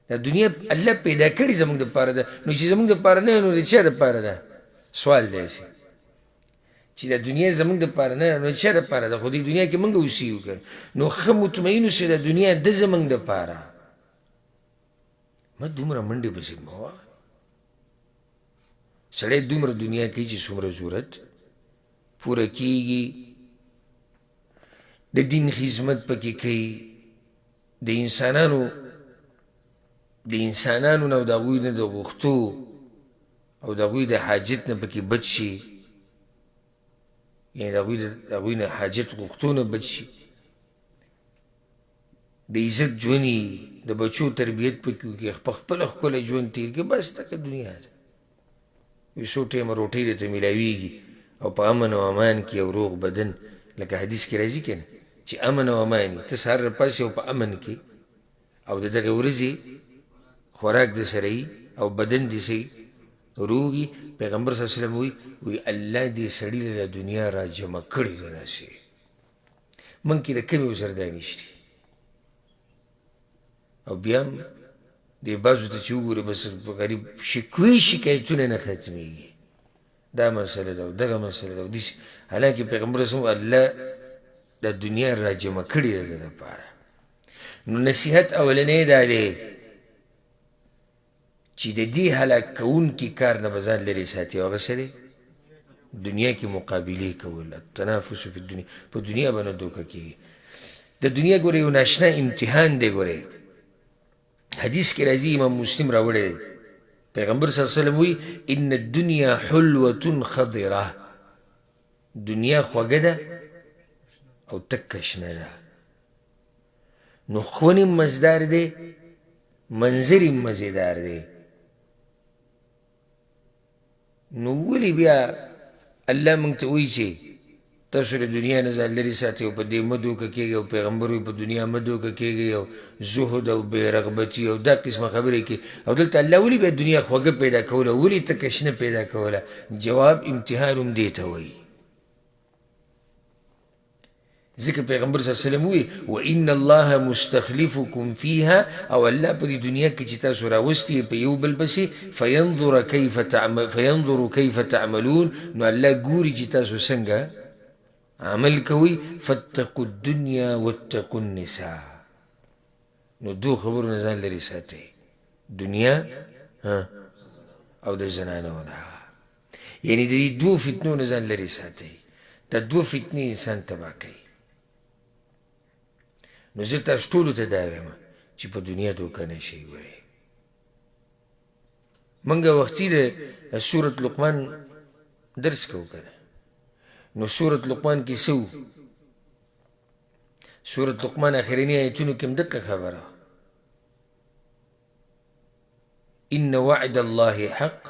دا دنیا الله پیدا کړي زموږ دپاره ده، نو چې زموږ دپاره نه نو د چا دپاره ده؟ سوال دی هسې چې دا دنیا زموږ دپاره نه نو چا دپاره ده؟ خو دې دنیا کې موږ اوسیږو که نو ښه مطمئن اوسې دا دنیا ده زموږ دپاره. مه دومره منډې پسې مه وه. سړی دومره دنیا کوي چې څومره ضرورت پوره کېږي، د دین خدمت پکې کوي، د انسانانو نه او د هغوی نه د غوښتو او د هغوی د حاجت نه پکې بچ شي، یعنې د هغوی نه حاجت غوښتو نه بچ شي، د عزت ژوند د بچو تربیت پکې وکړي، په خپله ښکلی ژوند تېر کړي. بس دغه دنیا ده. یو څو ټیمه روټۍ درته میلاویږي او په امن او امان کې یو روغ بدن، لکه حدیث کې راځي که نه چې امن او امان وي، ته سهار راپاڅې او په امن کې او د دغې ورځې خوراک د سره وي او بدن دې څه روغ وي. پیغمبر صلی الله علیه وسلم وایي الله دې سړي له د دنیا را جمع کړې ده داسې موږ کې د کمې ورسره دا نشتي. او بیا هم دې بعضو ته چې وګورې بس غریب شکوې شکایتونه نه ختمېږي، دا مسله ده او دغه مسله ده او داسې، حالانکې پیغمبر صلی الله علیه وسلم الله د دنیا را جمع کړې ده د دپاره. نو نصیحت اولنی دا دی چې د دې هلاک کوونکي کار نه به ځان لرې ساتي، او هغه څه دی؟ دنیا کې مقابلې کول، التنافس فی الدنیا، په دنیا به نه دوکه کېږي. د دنیا ګورې یو ناشنا امتحان دی. ګورې حدیث کې راځي، امام مسلم راوړی دی، پیغمبر صلی الله علیه وسلم وایي ان الدنیا حلوة خضره، دنیا خوږه ده او تکه شنه ده. نو خوند یې مزدار دی، منظر یې مزیدار دی. نو ولې بیا الله موږ ته وایي چې تاسو د دنیا نه ځان لرې ساتئ او په دې مه دوکه کېږئ، او پیغمبر وایي په دنیا مه دوکه کېږئ، او زهد او بې رغبتي او دا قسمه خبرې کوي. او دلته الله ولې بیا دنیا خوږه پیدا کوله، ولې تکه شنه پیدا کوله؟ جواب امتحان هم دې ته وایي. ځکه پیغمبر صلی الله علیه وسلم وایي وان الله مستخلفکم فیها، او الله په دې دنیا کې چې تاسو راوستي په یو بل پسې فینظر کیف تعملون، نو الله ګوري چې تاسو څنګه عمل کوي. فاتقوا الدنیا واتقوا النساء، نو دو خبرو نه ځان لرې ساتئ، دنیا او د زنانو نه، یعنې د دې دوو فتنو نه ځان لرې ساتئ. دا دوه فتنې انسان تباه کوي. نو زه تاسو ټولو ته دا وایم چې په دنیا دوکه نه شئ. ګورئ موږ وختي د سورت لقمان درس کوو که نه، نو سورت لقمان کې څه وو؟ سورت لقمان آخرني آیتونو کې هم دقه خبره، ان وعد الله حق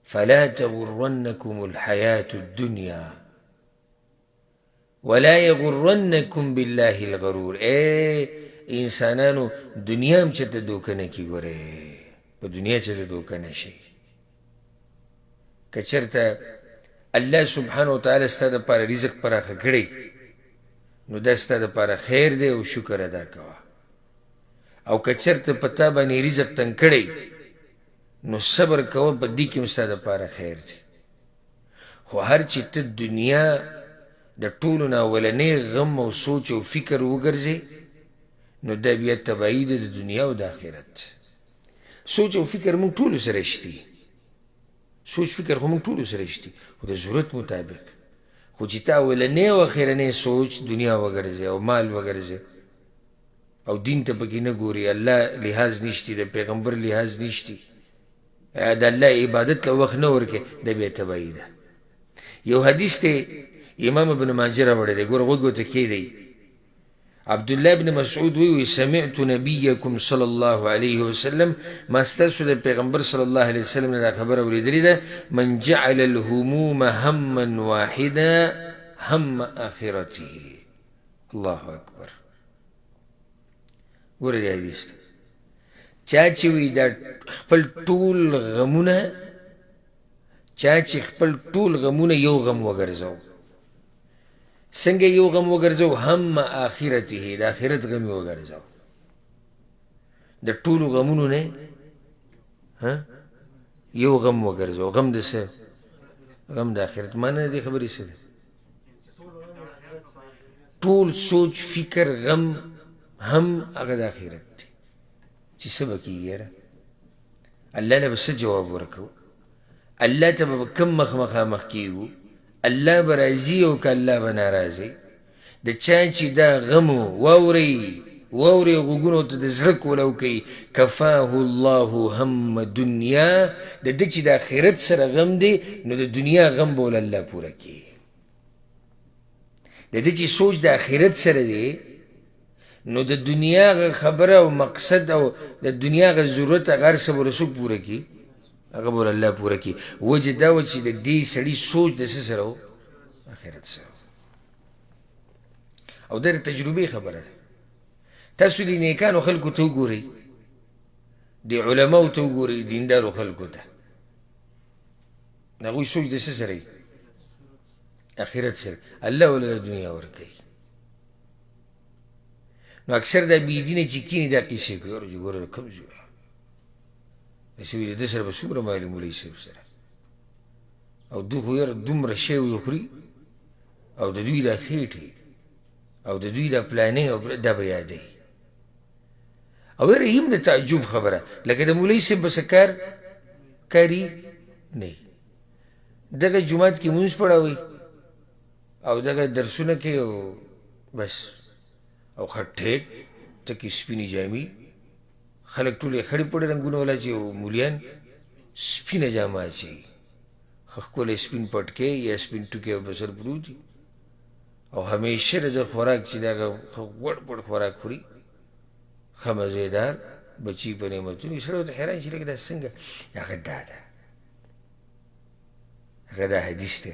فلا تغرنكم الحياة الدنيا ولا يغرنكم بالله الغرور. انسانانو دنیا هم چېرته دوکه نه کي. ګورئ په دنیا چېرته دوکه نه شي. که چېرته الله سبحانه وتعالی ستا دپاره رزق پراخه کړی، نو دا ستا دپاره خیر دی او شکر ادا کوه. او که چېرته په تا باندې رزق تنګ کړی، نو صبر کوه، په دې کې هم ستا دپاره خیر دی. خو هر چې ته دنیا د ټولو نه اولنی غم او سوچ او فکر وګرځې، نو دا بیا تباهي ده د دنیا او د آخرت. سوچ او فکر موږ ټولو سره شتي، سوچ فکر خو موږ ټولو سره شتي، خو د ضرورت مطابق. خو چې تا اولنی او اخرنی سوچ دنیا وګرځې او مال وګرځې او دین ته پکې نه ګوري، الله لحاظ نشتی، د پیغمبر لحاظ نشتی، د الله عبادت له وخت نه ورکې، دا بیا تباهي ده. یو حدیث دی امام ابن ماجه راوړی دی، ګوره غوږ ورته کښېږدئ. عبدالله بن مسعود وی سمعت نبیکم صلی الله علیه وسلم، ما ستاسو د پیغمبر صلی الله علیه وسلم نه دا خبره اورېدلې ده، من جعل الهموم هما واحدا هم آخرته. الله اکبر. ګوره دې حدیث ته چا چې وي دا خپل ټول غمونه، چا چې خپل ټول غمونه یو غم وګرځو. څنګه یو غم وګرځو؟ هم آخرته، د آخرت غم یې وګرځو. د ټولو غمونو نه یو غم وګرځو. غم د څه؟ غم د آخرت. معنی د دې خبرې څه ده؟ ټول سوچ فکر غم هم هغه د آخرت دی چې څه به کېږي. یاره الله له به څه جواب ورکوو؟ الله ته به کم مخامخ کېږو؟ الله به راضي او که الله به ناراضي؟ د چا چې دا غم واورئ غوږونو ته د زړه کولو کوي، کفاه الله هم دنیا، د ده چې د آخرت سره غم دی نو د دنیا غم به ول الله پوره کړي. د ده چې سوچ د آخرت سره دی نو د دنیا خبره او مقصد او د دنیا ضرورت هغه هر څه به څوک پوره کړي؟ هغه به الله پوره کړي. وجه دا وه چې د دې سړي سوچ د څه سره و؟ آخرت سره. او دا د تجربې خبره ده. تاسو د نیکانو خلکو ته وګورئ، د علماو ته وګورئ، دیندارو خلکو ته، د هغوی سوچ د څه سره وي؟ آخرت سره. الله وله د دنیا ورکوي. نو اکثر دا بېدینه چې کیني دا قیسې کوي، ورته ګوره کوم ځای داسې وي د ده سره به څومره مالي مولوي صاحب سره، او دوی خو یاره دومره شی وخوري او د دوی دا خېټې او د دوی دا پلانې او دا به یادوي. او یاره هم د تعجب خبره، لکه د مولوي صاحب به څه کاري نه وي. دغه جومات کې مونځ پړوئ او دغه درسونه کوي او بس، او خټېټ تکې سپینې جامې، خلک ټول یې خړې پړې رنګونه والاچي او مولیان سپینه جامه اچوي، ښه ښکلی سپین پټکی یا سپین ټوکی او په سر پروت وي، او همیشه د ده خوراک چې د هغه ښه غوړ پړ خوراک خوري، ښه مزېدار بچي په نعمتونو. سړی ورته حیران شي لکه دا څنګه؟ هغه دا ده، هغه دا حدیث دی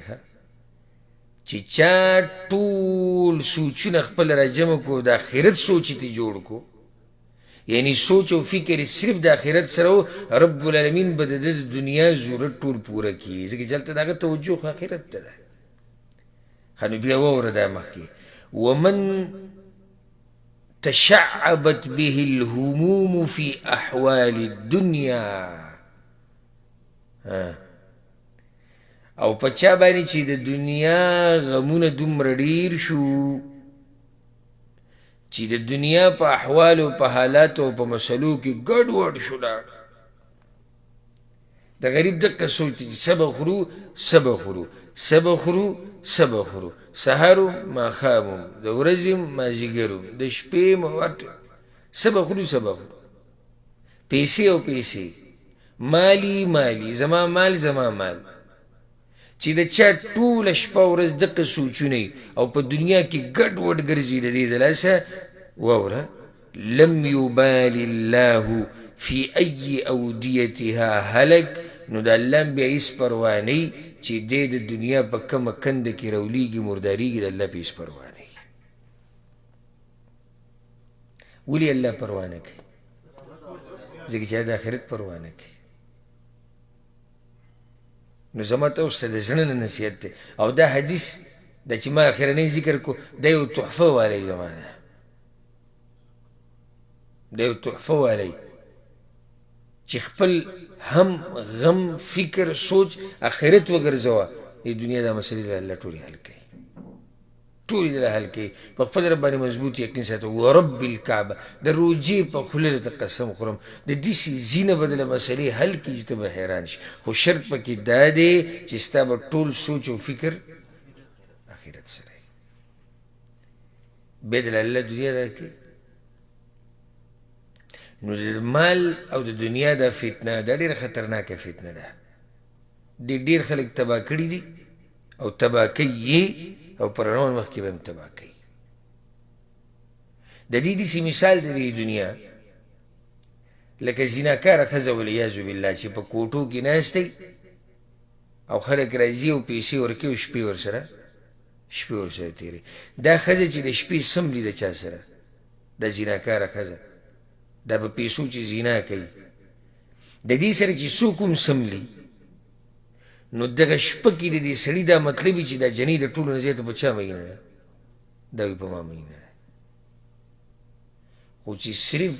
چې چا ټول سوچونه خپل راجمع کو د آخرت سوچ یې ته جوړ کو، یعنی سوچ او فکر صرف د آخرت سره و، رب العالمین به د ده د دنیا ضرورت ټول پوره کړي، ځکه چې هلته د هغه توجه خو آخرت ته ده. ښه نو بیا واوره دا مخکې، ومن تشعبت به الهموم فی احوال الدنیا، او په چا باندې چې د دنیا غمونه دومره ډېر شو چې د دنیا په احوالو په حالاتو او په مسلو کې ګډوډ شو. د غریب دقه سوچ دی چې سبه خورو، سهارو ماښامو، د ورځې مازدیګرو، د شپې سبه خورو، پیسې او پیسې، مالی، زما مال، چې د چا ټوله شپه ورځ دقه سوچونه او په دنیا کې ګډوډ ګرځي د دې د لاسه. واوره، لم یبال الله فی ای اودیتها هلک، نو د الله بیا هېڅ پروا نه وي چې دی د دنیا په کومه کنده کې رولیږي مردارېږي، د الله په هېڅ پروا نه وي. ولې الله پروا نه کوي؟ ځکه چې د آخرت پروا نه کوي. نو زما ته اوس د زړه نه نصیحت دی، او دا حدیث دا چې ما اخرنی ذکر کو دا یو تحفه والی زما ده، دا یو تحفه والی چې خپل هم غم فکر سوچ آخرت وګرځوه. د دنیا دا مسلې د الله ټولې حل کوي، ټولې د حل کوي. په خپل رب باندې مضبوط یقین ساته. ورب الکعبه، د روجې په خوله ته قسم خورم د داسې ځینه به دله مسلې حل کړي چې ته به حیران شي، خو شرط پکې دا دی چې ستا به ټول سوچ او فکر آخرت سره وي. بیا دله الله دنیا درکوي. نو د مال او د دنیا دا فتنه دا ډېره خطرناکه فتنه ده. ډېر خلک تباه کړي دي او تباه کوي او په روان وخت کې به هم تباه کوي. د دې داسې مثال د دې دنیا لکه زیناکاره ښځه والعیاذ بالله چې په کوټو کې ناست دی او خلک راځي او پیسې ورکوي او شپې ورسره تېروي. دا ښځه چې د شپې سملي د چا سره، دا زیناکاره ښځه، دا په پیسو چې زینا کوي، د دې سره چې څوک هم سملي، نو دغه شپه کې د دې سړي دا مطلب وي چې دا جنۍ د ټولو نه زیاته په چا مینه ده؟ دا وي په ما مینه ده. خو چې صرف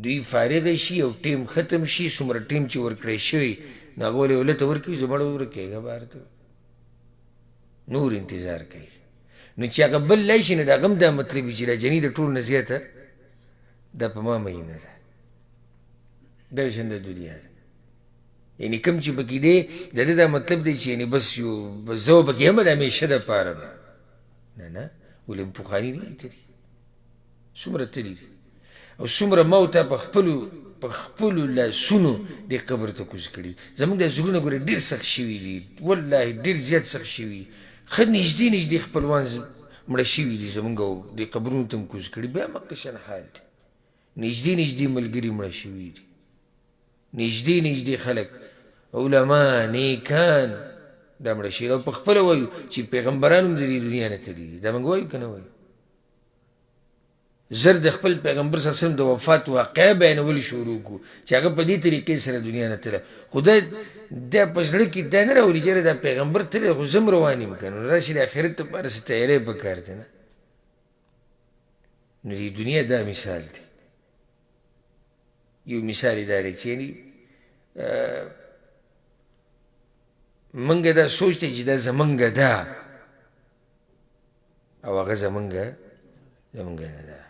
دوی فارغه شي او ټیم ختم شي، څومره ټیم چې ورکړی شوی نو هغه ولې ولته ورکوي، زه مړه ورکېږه بهر ته نور انتظار کوي. نو چې هغه بل لاړ شي نو د هغه هم دا مطلب وي چې دا جنۍ د ټولو نه زیاته دا په ما مینه ده. دا شان د دنیا ده. یعنې کوم چې پکې دی د ده دا مطلب دی چې یعنې بس زه به پکې هم د همیشه دپاره نه ولې پخواني دي تلي څومره تلي دي او څومره ما ورته په خپلو لاسونو دې قبر ته کوز کړي. زموږ دا زړونه ګوره ډېر سخت شوي دي، والله ډېر زیات سخت شوي دي. ښه نږدې خپلوان مړه شوي دي زموږ او دې قبرونو ته هم کوز کړي. بیا مکه شان حال دی، نږدې ملګري مړه شوي دي، نږدې خلک علما نیکان دا مړه شوي او په خپله وایو چې پیغمبران هم د دې دنیا نه تللي دي. دا موږ وایو که نه وایو؟ زر د خپل پیغمبر صلی الله علیه وسلم د وفات واقعه بیانول شروع کړو چې هغه په دې طریقې سره دنیا نه تللی. خو دا په زړه کې دا نه راولي چې دا پیغمبر تللی خو زه هم روان یم که نو راشي د آخرت لپاره څه تیاری پکار دی نه. نو د دنیا دا مثال دی. یو مثال یې دا دی چې یعنې موږ دا سوچ دی چې دا زمونږ ده او هغه زمونږ نه ده.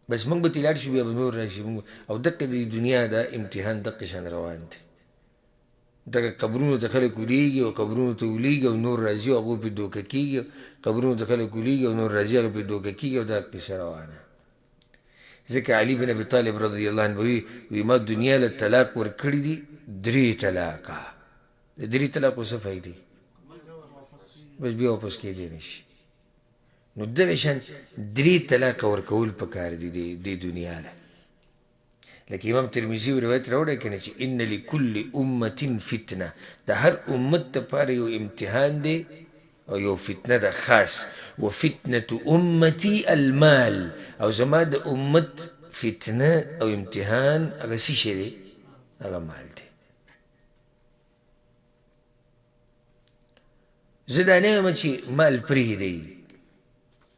بس موږ به ترې لاړ شو بیا به نور راشي او دقه د دنیا دا امتحان دقه شان روان دی. دغه قبرونو ته خلک ولیږي او قبرونو ته ولیږي او نور راځي او هغوی پرې دوکه کېږي، قبرونو ته خلک ولیږي او نور راځي هغه پرې دوکه کېږي او دا قصه روانه. ځکه علي بن ابي طالب رضی الله عنه وی ما دنیا له طلاق ورکړي دي 3 طلاقه. د 3 طلاقو څه فایدې؟ بس بیا واپس کېدی نه شي. نو دغه شان 3 طلاقه ورکول پکار دي د دنیا له. لکه امام ترمذي روایت راوړی که نه چې ان لکل امة فتنه، د هر امت دپاره یو امتحان دی او یو فتنه ده خاص. وفتنة امتي المال، او زما د امت فتنه او امتحان هغه څه شی دی؟ هغه مال دی. زه دا نه یم چې مال پرېږدئ،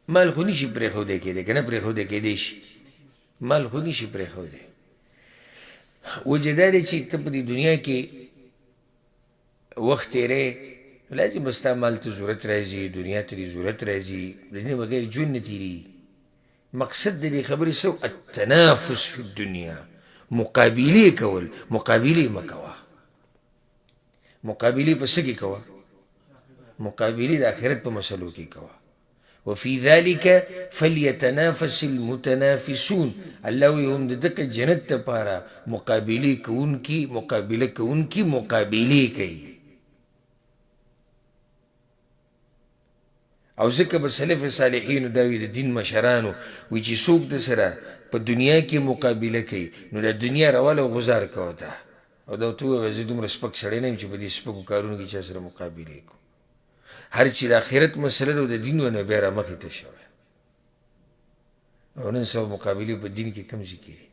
مال خو نشي پرېښودی کېدی که نه پرېښودی کېدی شي، مال خو نشي پرېښودی. وجه دا دی چې ته په دې دنیا کې وخت تېری لازم به ستا مال ته ضرورت راځي، دنیا ته دې ضرورت راځي، د دې نه بغیر ژوند نه تېرېږي. مقصد د دې خبرې څه التنافس فی الدنیا، مقابلې کول. مقابلې مه کوه، مقابلې په څه کې کوه؟ مقابلې د آخرت په مسلو کې کوه. وفي ذلك فليتنافس المتنافسون. الله وی هم د دغه جنت دپاره مقابلې کوونکي مقابلې کوي. او ځکه به سلف صالحینو دا وي د دین مشرانو وی چې څوک د سره په دنیا کې مقابله کوي نو د دنیا روال او غزار کوه ته او دا ورته ووایه زه دومره سپک سړی نه یم چې په دې سپکو کارونو کې چا سره مقابلې کوو. هر چې د آخرت مسله ده او د دین ونه بیا رامخې ته شوی. او نن سبا مقابلې په دین کې کم ځای کې دي.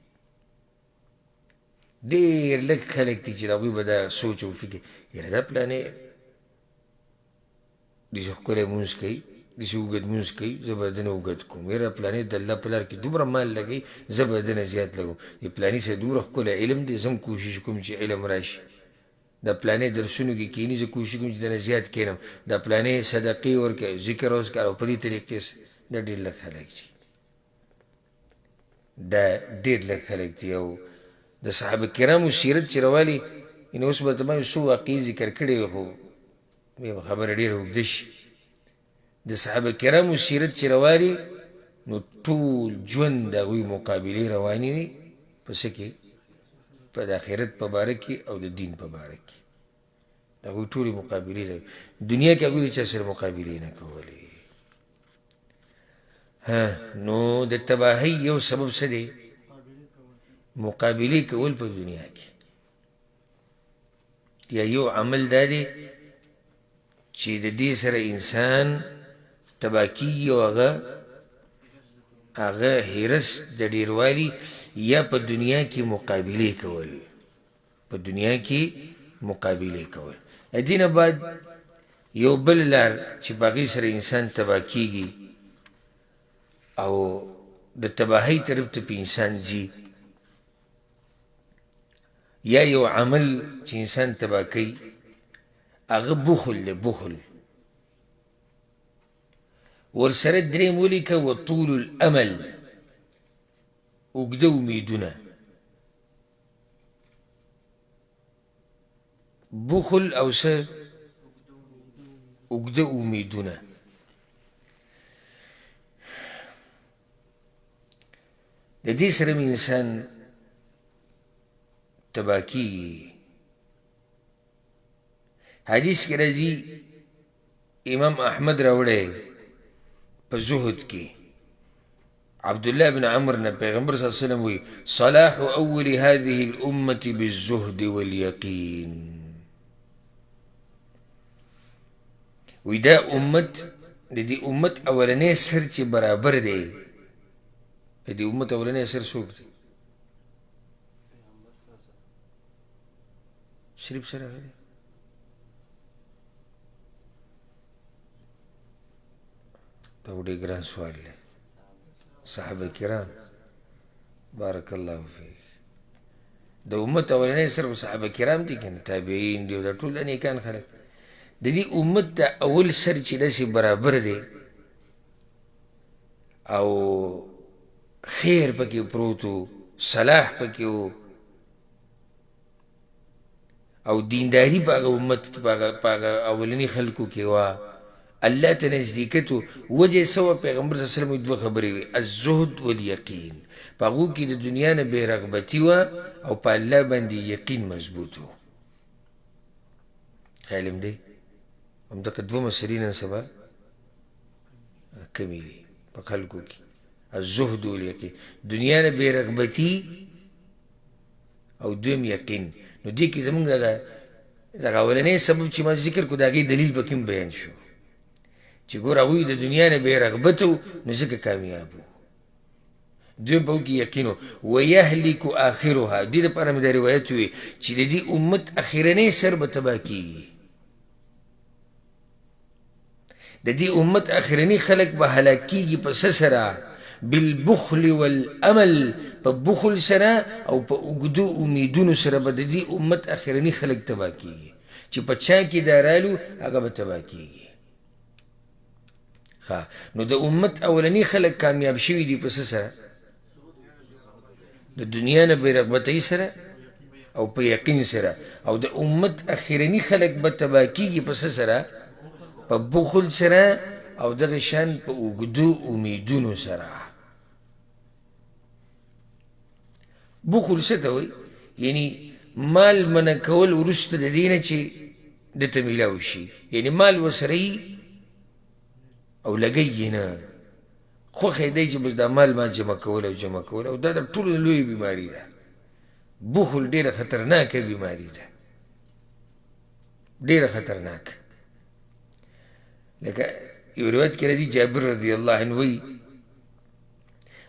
ډېر لږ خلک دي چې د هغوی به دا سوچ او فکر یاره دا پلانې داسې ښکلی مونځ کوي، داسې اوږد مونځ کوي، زه به دنه اوږد کوم. یاره پلانې د الله په لار کې دومره مال لګوي، زه به دنه زیات لګوم. د پلانې سره دومره ښکلی علم دی، زه هم کوشش کوم چې علم راشي. د پلانې درسونو کې کینی زه کوشش کوم چې دنه زیات کینم. د پلانې صدقې ورکوي، ذکر اوسکار او په دې طریقې سره دا ډېر لږ خلک دي. دا ډېر لږ خلک دي. او د صحابه کرامو سیرت چې راوالي یعنې اوس به ته ما یو څو واقعې ذکر کړې وي خو بیا به خبره ډېره اوږده شي. د صحابه کرامو سیرت چې راوالي نو ټول ژوند د هغوی مقابلې روانې وي په څه کې؟ په د آخرت په باره کې او د دین په باره کې. د هغوی ټولې مقابلې لري. دنیا کې هغوی د چا سره مقابلې نه کولې. نو د تباهۍ یو سبب څه دی؟ مقابلې کول په دنیا کې. یا یو عمل دا دی چې د دې سره انسان تباه کېږي او هغه حرص د ډېروالي یا په دنیا کې مقابلې کول. په دنیا کې مقابلې کول. دې نه بعد یو بل لار چې په هغې سره انسان تباه کېږي او د تباهۍ طرف ته په انسان ځي، یا یو عمل چې انسان تباه کوي هغه بخل دی. بخل ورسره درېم ولیکه وطول الامل، اوږده امیدونه. بخل او څه؟ اوږده امیدونه. د دې سره مې انسان تباه کېږي. حدیث کې راځي، امام احمد راوړی په زهد کې، عبدالله بن عمر نه پیغمبر صلی الله علیه وسلم وی صلاح اول هذه الامة بالزهد واليقين. وی دا امت د دې امت اولنی سر چې برابر دی، د دې امت اولنی سر څوک دی؟ شریف سره راغلی دا ډېر ګران سوال دی. صحابه کرام بارک الله فیک. د امت اولنی سر صحابه کرام دي که نه؟ تابعین دي او دا ټول نیکان خلک. د دې امت د اول سر چې داسې برابر دی او خیر پکې پروت و، صلاح پکې و او دینداري په هغه امت کې په هغه اولني خلکو کې وه، الله ته نزدېکت و. وجه څه وه؟ پیغمبر صلی الله علیه وسلم دوه خبرې وې، الزهد والیقین. په هغو کې د دنیا نه بې رغبتي وه او په الله باندې یقین مضبوط و. خیال م دی؟ همدغه دوه مسلې نن سبا کمې دي په خلکو کې، الزهد والیقین. دنیا نه بې رغبتي او دویم یقین. نو دې کې زمونږ دغه اولنی سبب چې ما ذکر کړو د هغې دلیل پکې هم بیان شو چې ګوره هغوی د دنیا نه بې رغبته و نو ځکه کامیاب و. دویم په هغو کې یقین و. ویهلک آخرها، دې دپاره مې دا روایت وی چې د دې امت اخرنی سر به تباه کېږي. د دې امت اخرني خلک به هلاک کېږي په څه سره؟ بالبخل والامل، په بخل سره او په اوږدو امیدونو سره به د دې امت اخرني خلک تباه کېږي. چې په چا کې دا رالو هغه به تباه کېږي. نو د امت اولني خلک کامیاب شوي دي په څه سره؟ د دنیا نه بې رغبتۍ سره او په یقین سره. او د امت اخرني خلک به تباه کېږي په څه سره؟ په بخل سره او دغه شان په اوږدو امیدونو سره. بخل څه ته وایي؟ یعنی مال منع کول وروسته د دې نه چې دته میلاو شي. یعنی مال ورسره وي او لګی یې نه، خوښ یې دی چې بس دا مال ما جمع کول او جمع کول. او دا د ټولو لویه بیماري ده. بخل ډېره خطرناکه بیماري ده، ډېره خطرناکه. لکه یو روایت کې راځي، جابر رضی الله عنه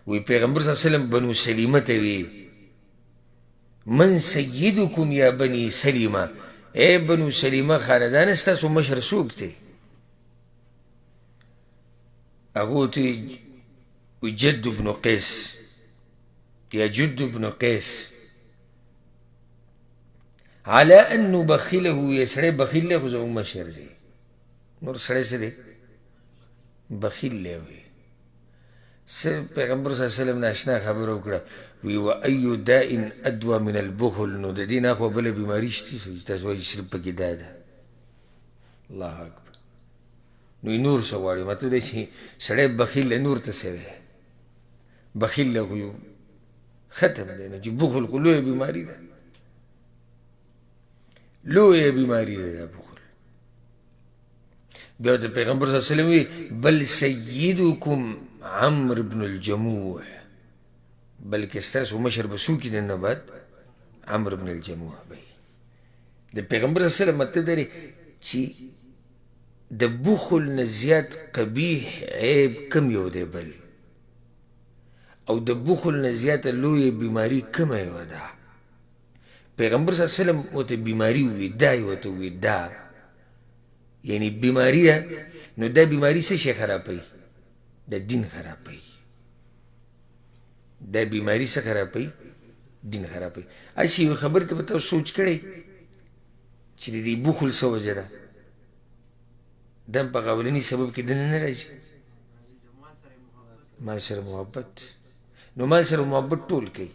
وی پیغمبر صلی الله علیه وسلم بنو سلیمه ته وی من سیدکم یا بنی سلیمه، ای بنو سلیمه خاندان ستاسو مشر څوک دی؟ هغو ته وی جد بن قیس یا جد بن قیس. علی ان نبخله، یا سړی بخیل دی خو زموږ مشر دی. نور سړی څه دی؟ بخیل دی. وی پیغمبر صلی الله علیه وسلم ناشنا خبره وکړه، وی و ایو داء ادوا من البخل. نو د دې نه خو بله بیماري شته چې تاسو وایي صرف پکې دا ده. الله اکبر. نو نور څه غواړي؟ مطلب دی چې سړی بخیل دی، نور ته څه وی؟ بخیل دی خو ختم دی. نو چې بخل خو لویه بیماري ده. لویه بیماری ده دا بخل. بیا ورته پیغمبر صلی الله علیه وسلم وی بل سیدکم عمرو بن الجموح، بلکې ستاسو مشر به څوک دي نه بعد عمرو بن الجموح به د پیغمبر صلی الله علیه وسلم مطلب دا دی چې د بخل نه زیات قبیح عیب کم یو دی بل، او د بخل نه زیاته لویه بیماري کومه یوه ده. پیغمبر صلی الله علیه وسلم ورته بیماري ووی، دا یې ورته ووی دا، یعنی بیماری ده نو دا بیماری څه شی خرابوي؟ د دین خرابوي. دا بیماری څه خرابوي؟ دین خرابوي. هسې یوې خبرې ته به تاسو سوچ کړی چې د دې بخل څه وجه ده؟ دا هم په اولني سبب کې دننه نه راځي. مال سره محبت. نو مال سره محبت ټول کوي.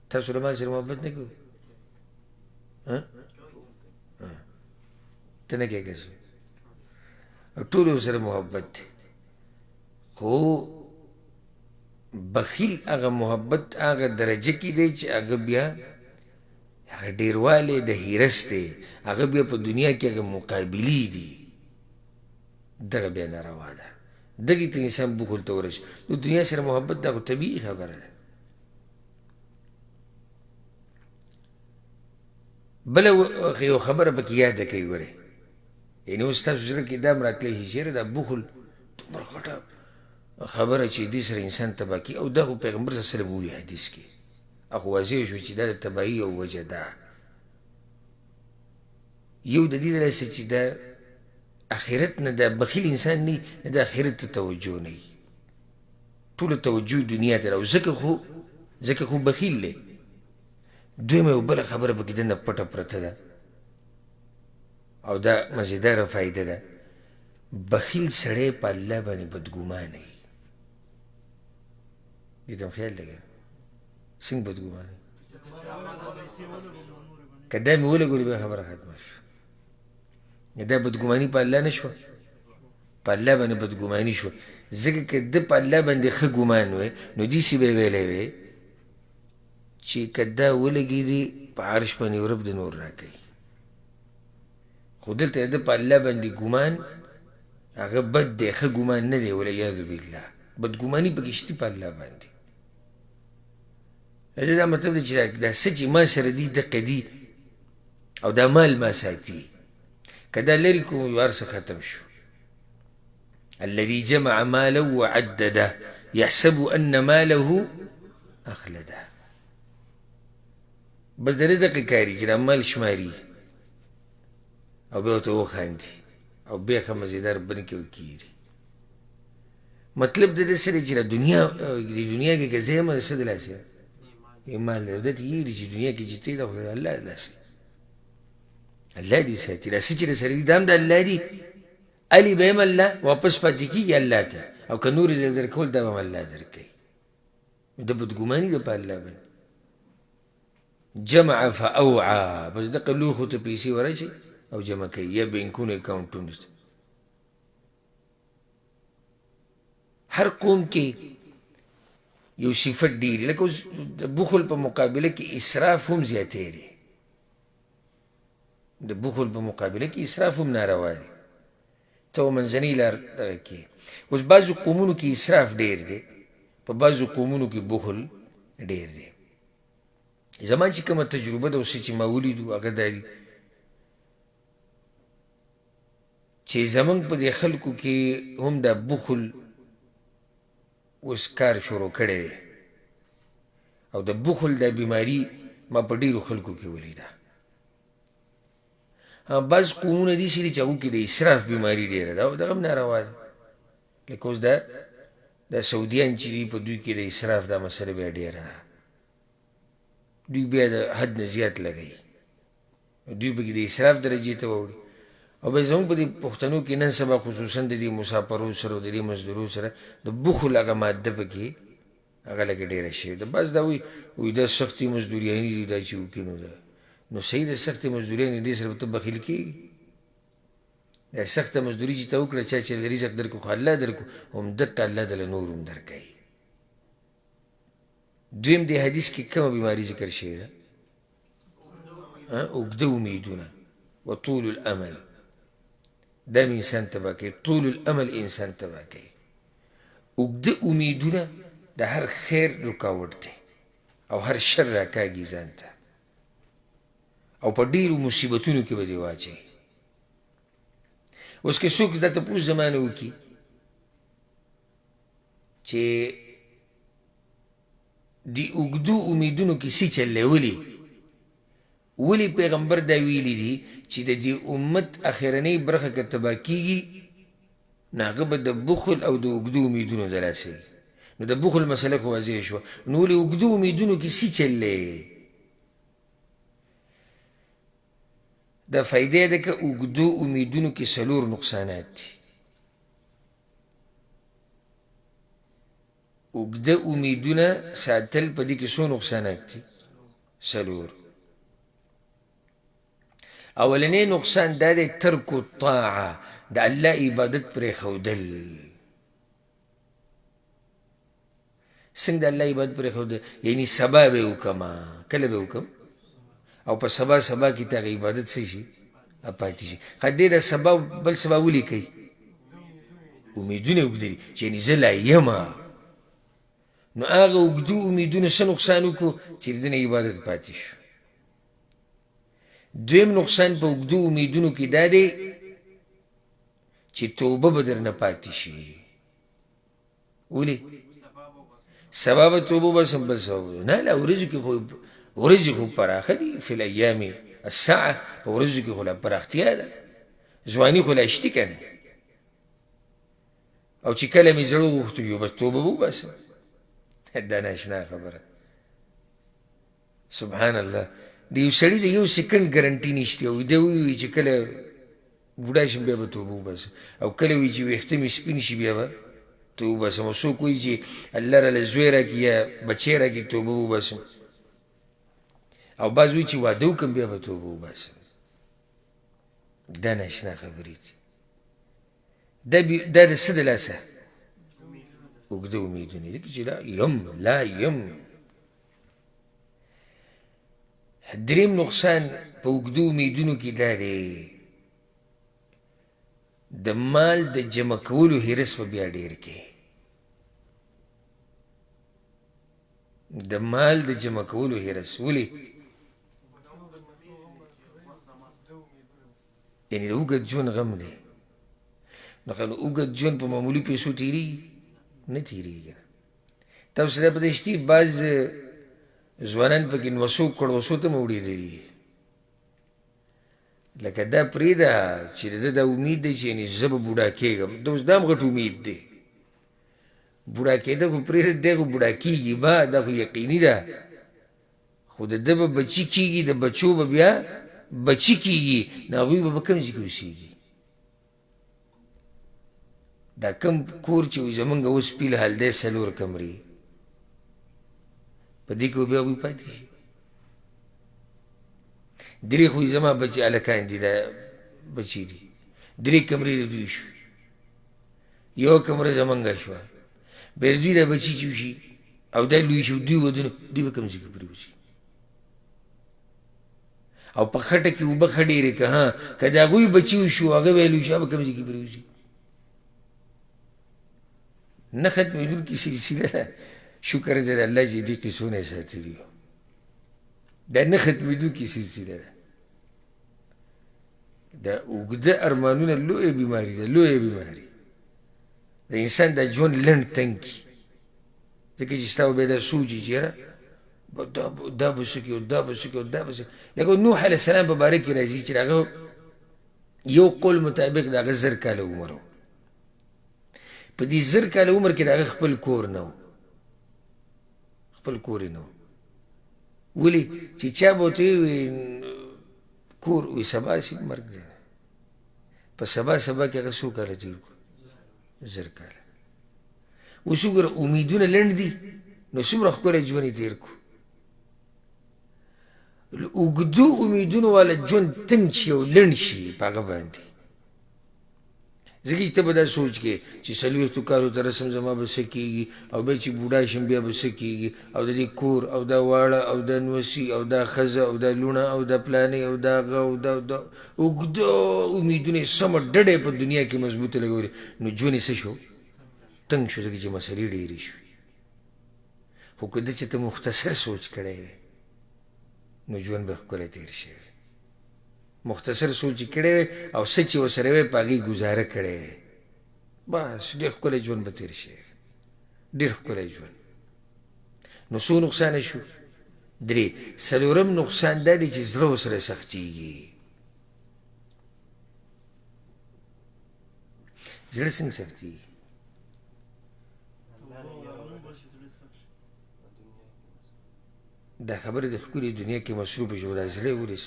تاسو له مال سره محبت نه کوئ؟ ته نه کوې کسی ټولو سره محبت دی، خو بخیل هغه محبت هغه درجه کې دی چې هغه بیا هغه ډیروالی د حرص دی، هغه بیا په دنیا کې هغه مقابلې دي، دغه بیا ناروا ده. دغې ته انسان بخل ته ورسي. نو دنیا سره محبت دا خو طبیعي خبره ده. بله یو خبره پکې یاده کوي ګورئ، یعنې اوس تاسو زړه کې دا هم راتلی شي چېرې دا بخل دومره غټه خبره چې دې سره انسان تباه کي، او دا خو پیغمبر صلی الله علیه وسلم ووایي حدیث کې، خو واضح شو چې دا د تباهي یو وجه ده. یو د دې د لاسه چې دا آخرت نه دا بخیل انسان نه د آخرت ته توجه نه وي، ټوله توجه دنیا ته ده، او ځکه خو بخیل دی. دویمه یو بله خبره پکې دننه پټه پرته ده، او دا مزیداره فایده ده. بخیل سړی په الله باندې بدګمانه وي. دې ته هم خیال لګوه څنګه بدګمانه وي؟ که دا مې ولګولې بیا خبره ختمه شوه. دا بدګماني په الله نه شوه، په الله باندې بدګماني شوه. ځکه که ده په الله باندې ښه ګمان وی نو داسې به یې ویلی وی چې که دا ولګېدي په عرش باندې یو رب د نور راکوي. خو دلته د په الله باندې ګمان هغه بد دی، ښه ګمان نه دی. والعیاذ بالله بدګماني پکې شته په الله باندې. دا مطلب دی چې دا څه چې ما سره دي دقه دي، او دا مال ما ساتي، که دا لرې کوم یو هر څه ختم شو. الذي جمع ماله وعدده يحسب أن ماله أخلده. بس د دې دقه کاري چې دا مال شماري او بیا ورته وخاندي او بیا ښه مزېدار بن کې وکېږي. مطلب د دې څه دی چې د دنیا کې که زه یم د څه د لاسه مال دی، ده ته یېري چې دنیا کې چې ته یې دا خو د الله د لاسه، الله دې ساتي. دا څه چې درسره دي دا هم د الله دي. علي به هم الله واپس پاتې کېږي الله ته، او که نور یې درکول دا به هم الله درکوي. د بدګماني ده په الله باندې. جمع فاوعى، بس دقه لوښو ته پیسې ورچي او جمع کوي، یا بینکونه اکاونټونو ته. هر قوم کې یو صفت ډېري، لکه اوس د بخل په مقابله کې اسراف هم زیاتی دی. د بخل په مقابله کې اسراف هم ناروا دی. ته منځنۍ لار دغه کې اوس بعضو قومونو کې اسراف ډېر دی، په بعضو قومونو کې بخل ډېر دی. زما چې کومه تجربه ده اوس چې ما ولیدو هغه دا دي چې زمونږ په دې خلکو کې هم دا بخل اوس کار شروع کړی دی، او د بخل دا بیماري ما په ډېرو خلکو کې ولیده. بعض قومونه داسې دي چې هغو کې د اسراف بیماري ډېره ده، او دغه هم ناروا ده. لکه اوس دا سعودیان چې دي په دوی کې د اسراف دا مسله بیا ډېره ده. دوی بیا د حد نه زیات لګوي، دوی پکې د اسراف درجې ته واوړي. او بیا زموږ په دې پښتنو کې نن سبا خصوصا د دې مسافرو سره او د دې مزدورو سره د بخل هغه ماده پکې هغه لږ ډېره شوې ده. بس دا وایي دا سختې مزدوریانې دي دا چې وکړي نو صحیح ده. سختې مزدوریانې دې سره به ته بخیل کېږي. دا سخته مزدوري چې ته وکړه چا چې رزق درکړو خو الله درکړو، همدقه الله دله نور هم درکوي. دویم دې حدیث کې کومه بیماري ذکر شوې ده؟ اوږده امیدونه وطول الامل دا مې انسان تباه کوي طول الامل انسان تباه کوي اوږده امیدونه د هر خیر رکاوټ دی او هر شر راکاږي ځان ته او په ډېرو مصیبتونو کې به دې واچوي اوس که څوک دا تپوس زمانه وکړي چې د اوږدو امیدونو کیسې چللی ولې پیغمبر دا ویلي دي چې د دې امت اخرنۍ برخه که تباه کېږي نو هغه به د بخل او د اوږدو امیدونو د لاسه وي نو د بخل مسله خو واضح شوه نو ولې اوږدو امیدونو کیسې چللی دا فایده ده که اوږدو امیدونو کې څلور نقصانات دي اوږده امیدونه ساتل په دې کې څو نقصانات دي څلور اولنی نقصان دا دی ترک الطاعه د الله عبادت پرېښودل څنګه د الله عبادت پرېښودل یعنی سبا به یې وکړمه کله به یې وکړم او په سبا کې ته هغه عبادت څه شي پاتې شي خو دې د سبا بل سبا ولیکئ امیدونه اوږده دي چې یعنې زه لا یمه نو هغه اوږدو امیدونه څه نقصان وکړو چې د ده نه عبادت پاتې شو دویم نقصان په اوږدو امیدونو کې دا دی چې توبه به درنه پاتې شي ولې سبا به توبه وباسم بل سبا نه لا ورځې خو پراخه دي فی الایام الساعه په ورځو کې خو لا پراختیا ده ځواني خو لا شتي که نه او چې کله مې زړه وغوښتو یو بس توبه به وباسم دا ناشنا خبره سبحان الله د یو سړي د یو سیکنډ ګرنټي نشته او ده ووایي چې کله بوډا شم بیا به توبه وباسم او کله وایي چې ویښته مې سپین شي بیا به توبه وباسم او څوک وایي چې الله راله زوی راکړي یا بچی راکړي توبه وباسم او بعض وایي چې واده وکړم بیا به توبه وباسم دا ناشنا خبرې دي دا د څه د لاسه اوږده امیدونه دي چې لا یم دریم نقصان په اوږدو امیدونو کې دا دی د مال د جمع کولو حرص به بیا ډېر کې د مال د جمع کولو حرص ولې یعنې د اوږد ژوند غم دی نو که اوږد ژوند په معمولي پیسو تېرېږي نه تېرېږي تاسو سره پته شتي بعض ځوانان پکې نوسو کړوسو ته هم وړېدلي لکه دا پرېږده چې د ده دا امید دی چې یعنې زه به بوډا کېږم د اوس دا هم غټ امید دی بوډا کېده خو پرېږده دی خو بوډا کېږي به دا خو یقیني ده خو د ده به بچي کېږي د بچو به بیا بچي کېږي نو هغوی به په کوم ځای کې اوسېږي دا کم کور چې وایي زمونږ اوس فی الحال دی 4 کمرې په دې کې بیا هغوی پاتې شي 3 خو زما بچي هلکان دي دا بچي دي 3 کمرې د دوی شوې 1 کمره زمونږ شوه بیا د دوی دا بچي چې وشي او دا لوی شي دوی ودونه دوی به کوم ځای کې پرېوځي او په خټه کې اوبه ښه ډېرې که که د هغوی بچي وشو هغه به یې لوی شي هغه به کوم ځای کې پرېوځي نه ختمېدونکې سلسله ده شکر دی د الله چې دې قصو نه یې ساتلي وو دا نه ختمېدونکې سلسله ده دا اوږده ارمانونه لویه بیماري ده لویه بیماري د انسان دا ژوند لنډ تنګ کي ځکه چې ستا به دا سوچي چې یاره دا به څه کړي دا به څه کړي دا به څه لکه نوح علیه السلام په باره کې راځي چې هغه یو قول مطابق د هغه 1000 کاله عمر و په دې 1000 کاله عمر کې د هغه خپل کور نه و خپل کور یې نه و ولې چې چا به ورته ووایي کور وایي سبا سي مرګ دی په سبا کې هغه څو کاله تېر کړو 1000 کاله اوس وګوره امیدونه لنډ دي نو څومره ښکلی ژوند یې تېر کړو اوږدو امیدونو والا ژوند تنګ شي او لنډ شي په هغه باندې ځکه چې ته به دا سوچ کې چې 40 کالو ته رسم زما به څه کېږي او بیا چې بوډا شم بیا به څه کېږي او د دې کور او دا واړه او دا نوسي او دا ښځه او دا لوڼه او دا پلانې او دا هغه او دا اوږده امیدونه یې سمه ډډه یې په دنیا کې مضبوطه لګولې نو ژوند یې څه شو تنګ شو ځکه چې مسلې ډېرې شوې خو که ده چې ته مختصر سوچ کړی وی نو ژوند به ښکلی تېر شوی مختصر سوچ کړی وی او څه چې ورسره وی په هغې ګزاره کړی وی بس ډېر ښکلی ژوند به تېر شوی ډېر ښکلی ژوند نو څو نقصانه شو 3 څلورم نقصان دا دی چې زړه ورسره سختېږي زړه څنګه سختېږي دا خبره د ښکلې دنیا کې مصروفه شو دا زړه یې ولې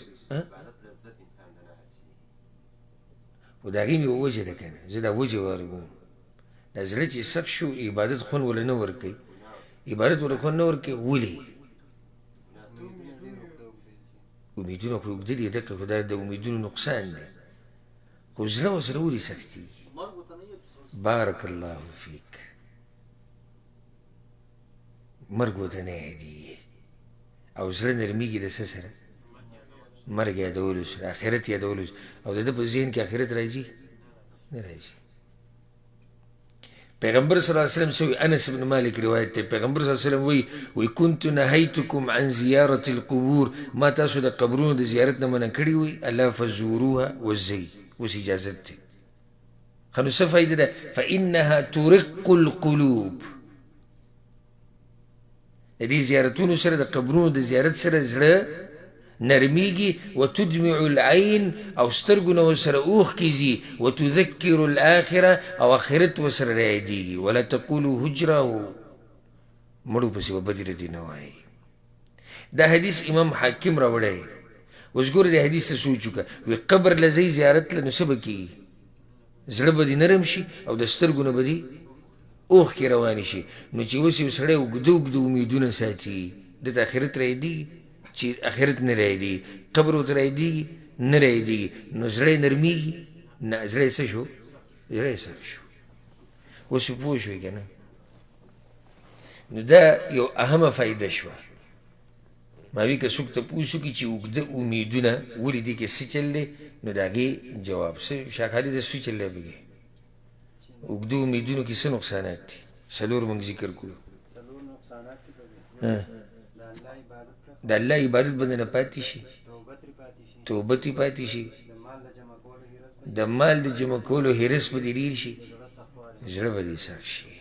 خو د هغې مې یوه وجه ده که نه زه دا وجه ورکوم دا زړه چې سخت شو عبادت خوند وله نه ورکوي عبادت وله خوند نه ورکوي ولې امیدونه خو اوږده دي دقه خو دا د امیدونو نقصان دی خو زړه ورسره ولې سختېږي بارک الله فیک مرګ ورته نه یادېږي او زړه نرمیږي د څه سره مرګ یادولو سره آخرت یادولو سره او د ده په ذهن کې آخرت راځي نه راځي پیغمبر صلی الله علیه وسلم سوی انس بن مالک روایت دی پیغمبر صلی الله علیه وسلم وی كنت نهیتکم عن زیارة القبور ما تاسو د قبرونو د زیارت نه منع کړي وي الله فزوروها وزئ اوس اجازت دی ښه نو څه فایده ده فانها ترق القلوب د دې زیارتونو سره د قبرونو د زیارت سره زړه نرمیږي وتدمع العین او سترګو نه ورسره اوښکې ځي وتذکر الاخره او آخرت ورسره رایادېږي ولا تقولو هجره مړو پسې به بدې ردې نه وایي دا حدیث امام حاکم راوړی اوس ګوره د حدیث ته سوچ وکړه وی قبر له ځئ زیارت له نو څه به کېږي زړه به دې نرم شي او د سترګو نه به دې اوښکې روانې شي نو چې اوس یو سړی اوږده اوږده امیدونه ساتي دته آخرت رایادېږي چې آخرت نه رایادېږي قبر ورته رایادېږي نه رایادېږي نو زړه یې نرمېږي نه زړه یې څه شو زړه یې سخت شو اوس پې پوه شوې که نه نو دا یو اهمه فایده شوه ما وی که څوک تپوس وکړي چې اوږده امیدونه ولې دې کې څه چل دی نو د هغې جواب څه شاه خالد څه چل دی پکې اوږده امیدونو کې څه نقصانات دي څلور موږ ذکر کړو د الله عبادت به نه پاتې شي توبه ترې پاتې شي د مال د جمع کولو حرص به دې ډېر شي زړه به دې سخت شي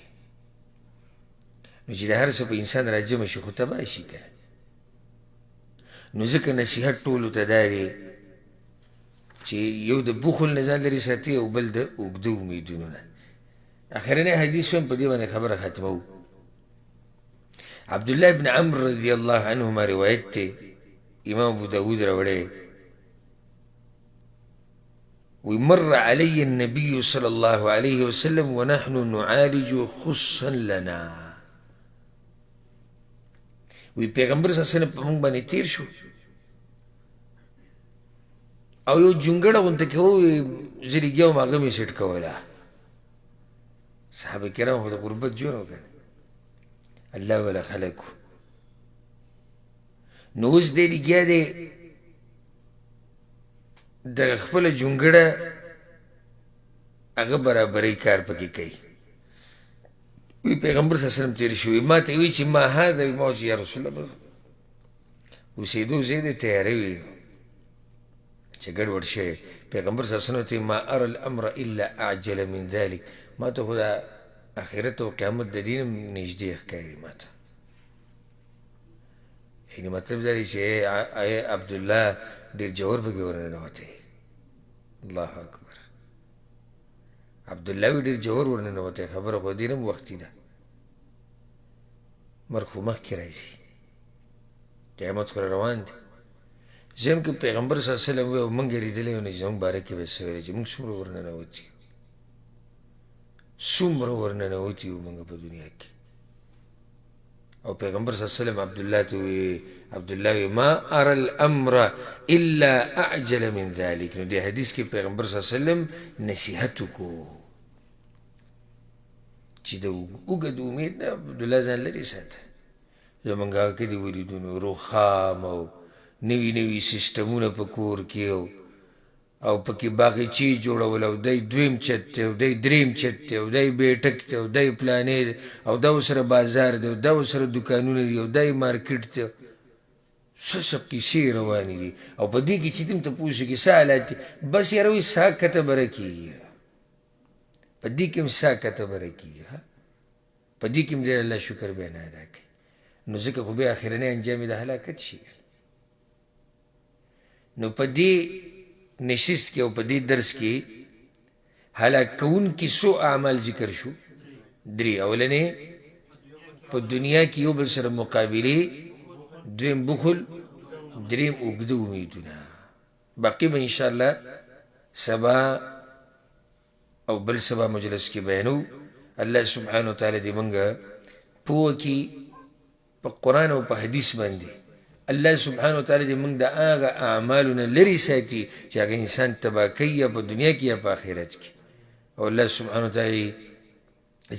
نو چې د هر څه په انسان راجمع شي خو تباه شي که نو ځکه نصیحت ټولو ته دا دی چې یو د بخل نه ځان لرې ساتي او بل د اوږده امیدونو نه اخرنی حدیث هم په دې باندې خبره ختموو عبدالله بن عمرو رضی الله عنهما روایت دی امام ابو داود راوړی وی مر علی النبي صلی الله علیه وسلم ونحن نعالج خصا لنا وی پیغمبر صلی الله علیه وسلم په موږ باندې تیر شو او یو جونګړه غونته کې ووی زه لګیا وم هغه مې سیټ کوله صحابه کرام خو د غربت جوړ وکړ الله ولا خلقو نو اوس دی لګیا دی د خپله جونګړه هغه برابرۍ کار پکې کوي وی پیغمبر صلی الله علیه وسلم تیر شوی ما ته وی چې ما هذا وی ما چې یا رسول الله اوسېدو ځای دی تیاری وي چې ګډوډ شوی پیغمبر صلی الله علیه وسلم ته ما ارى الامر الا اعجل من ذلك ما ته خو د آخرت او قیامت د دین هم نږدې ښکاري ما ته یعنې مطلب دا دی چې عبدالله ډېر جوور پکې ورننوتی الله اکبر عبدالله وی ډېر جوور ورننوتی خبره خو دین هم وختي ده مرګ خو مخکې راځي قیامت خو روان دی زم که پیغمبر صلی الله علیه وسلم وی او موږ یې لیدلی یو نه چې زموږ باره کې به څه ویلی چې موږ څومره ورننوتي څومره ورننوتي یو موږ په دنیا کې او پیغمبر صلی الله علیه وسلم عبدالله ته وی عبدالله وی ما ارى الامر الا اعجل من ذلك نو دې حدیث کې پیغمبر صلی الله علیه وسلم نصیحت وکړو چې د اوږد امید نه عبدالله ځان لرې ساته. زمونږ هغه کې دې ولیدو نو رخام او نوي نوي سیسټمونه په کور کې او پکې باغچې جوړول او دی دویم چت دی او دی دریم چت دی او دی بیټک دی او دی پلانې دی او دا ورسره بازار دی او دا ورسره دوکانونه دي او دی مارکیټ دی. څه قیسې روانې دي او په دې کې چې تم ته پوه شو کې څه حالات دي. بس یاره وایي سا کته بره کېږي، په دې کې هم سا کته بره کېږي، په دې کې هم د الله شکر بیا نه ادا کوي. نو ځکه خو بیا اخرنی انجام یې د هلاکت شي. نو په دې نشست کې او په دې درس کې هلاک کوونکي څو اعمال ذکر شو، درې. اولنې په دنیا کې یو بل سره مقابلې، دویم بخل، دریم اوږده امیدونه. باقي به انشاءالله سبا او بل سبا مجلس کې بیانو. الله سبحانه وتعالی دې موږ پوه کړي په قرآن او په حدیث باندې. الله سبحانه وتعالی دې موږ د هغه اعمالو نه لرې ساتي چې هغه انسان تباه کوي یا په دنیا کې یا په آخرت کې. او الله سبحانه وتعالی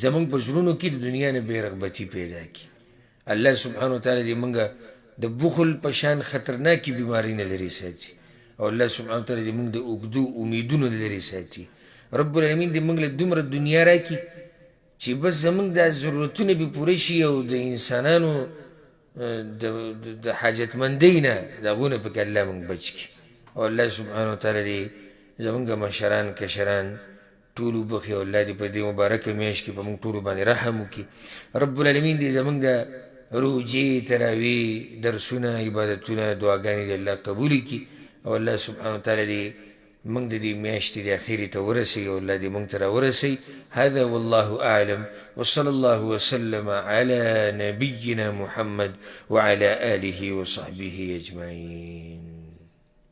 زمونږ په زړونو کې د دنیا نه بې رغبتي پیدا کړي. الله سبحانه وتعالی دې موږ د بخل په شان خطرناکې بیمارۍ نه لرې ساتي. او الله سبحانه وتعالی دې موږ د اوږدو امیدونو نه لرې ساتي. رب العالمین دې موږ له دومره دنیا راکړي چې بس زمونږ دا ضرورتونه به پوره شي او د انسانانو د حاجتمندۍ نه د هغو نه پکې الله موږ بچ کړي. او الله سبحانه وتعالی دې زمونږ مشران کشران ټول وبخي او الله دې په دې مبارکه میاشت کې په موږ ټولو باندې رحم وکړي. رب العالمین دې زمونږ د روجې تراویح درسونه عبادتونه دعاګانې دې الله قبول کړي. او الله سبحانه وتعالی دې موږ د دې میاشتې د اخرې ته ورسوي او الله دې موږ ته راورسوي. هذا والله اعلم وصلى الله وسلم على نبينا محمد وعلى آله وصحبه اجمعين.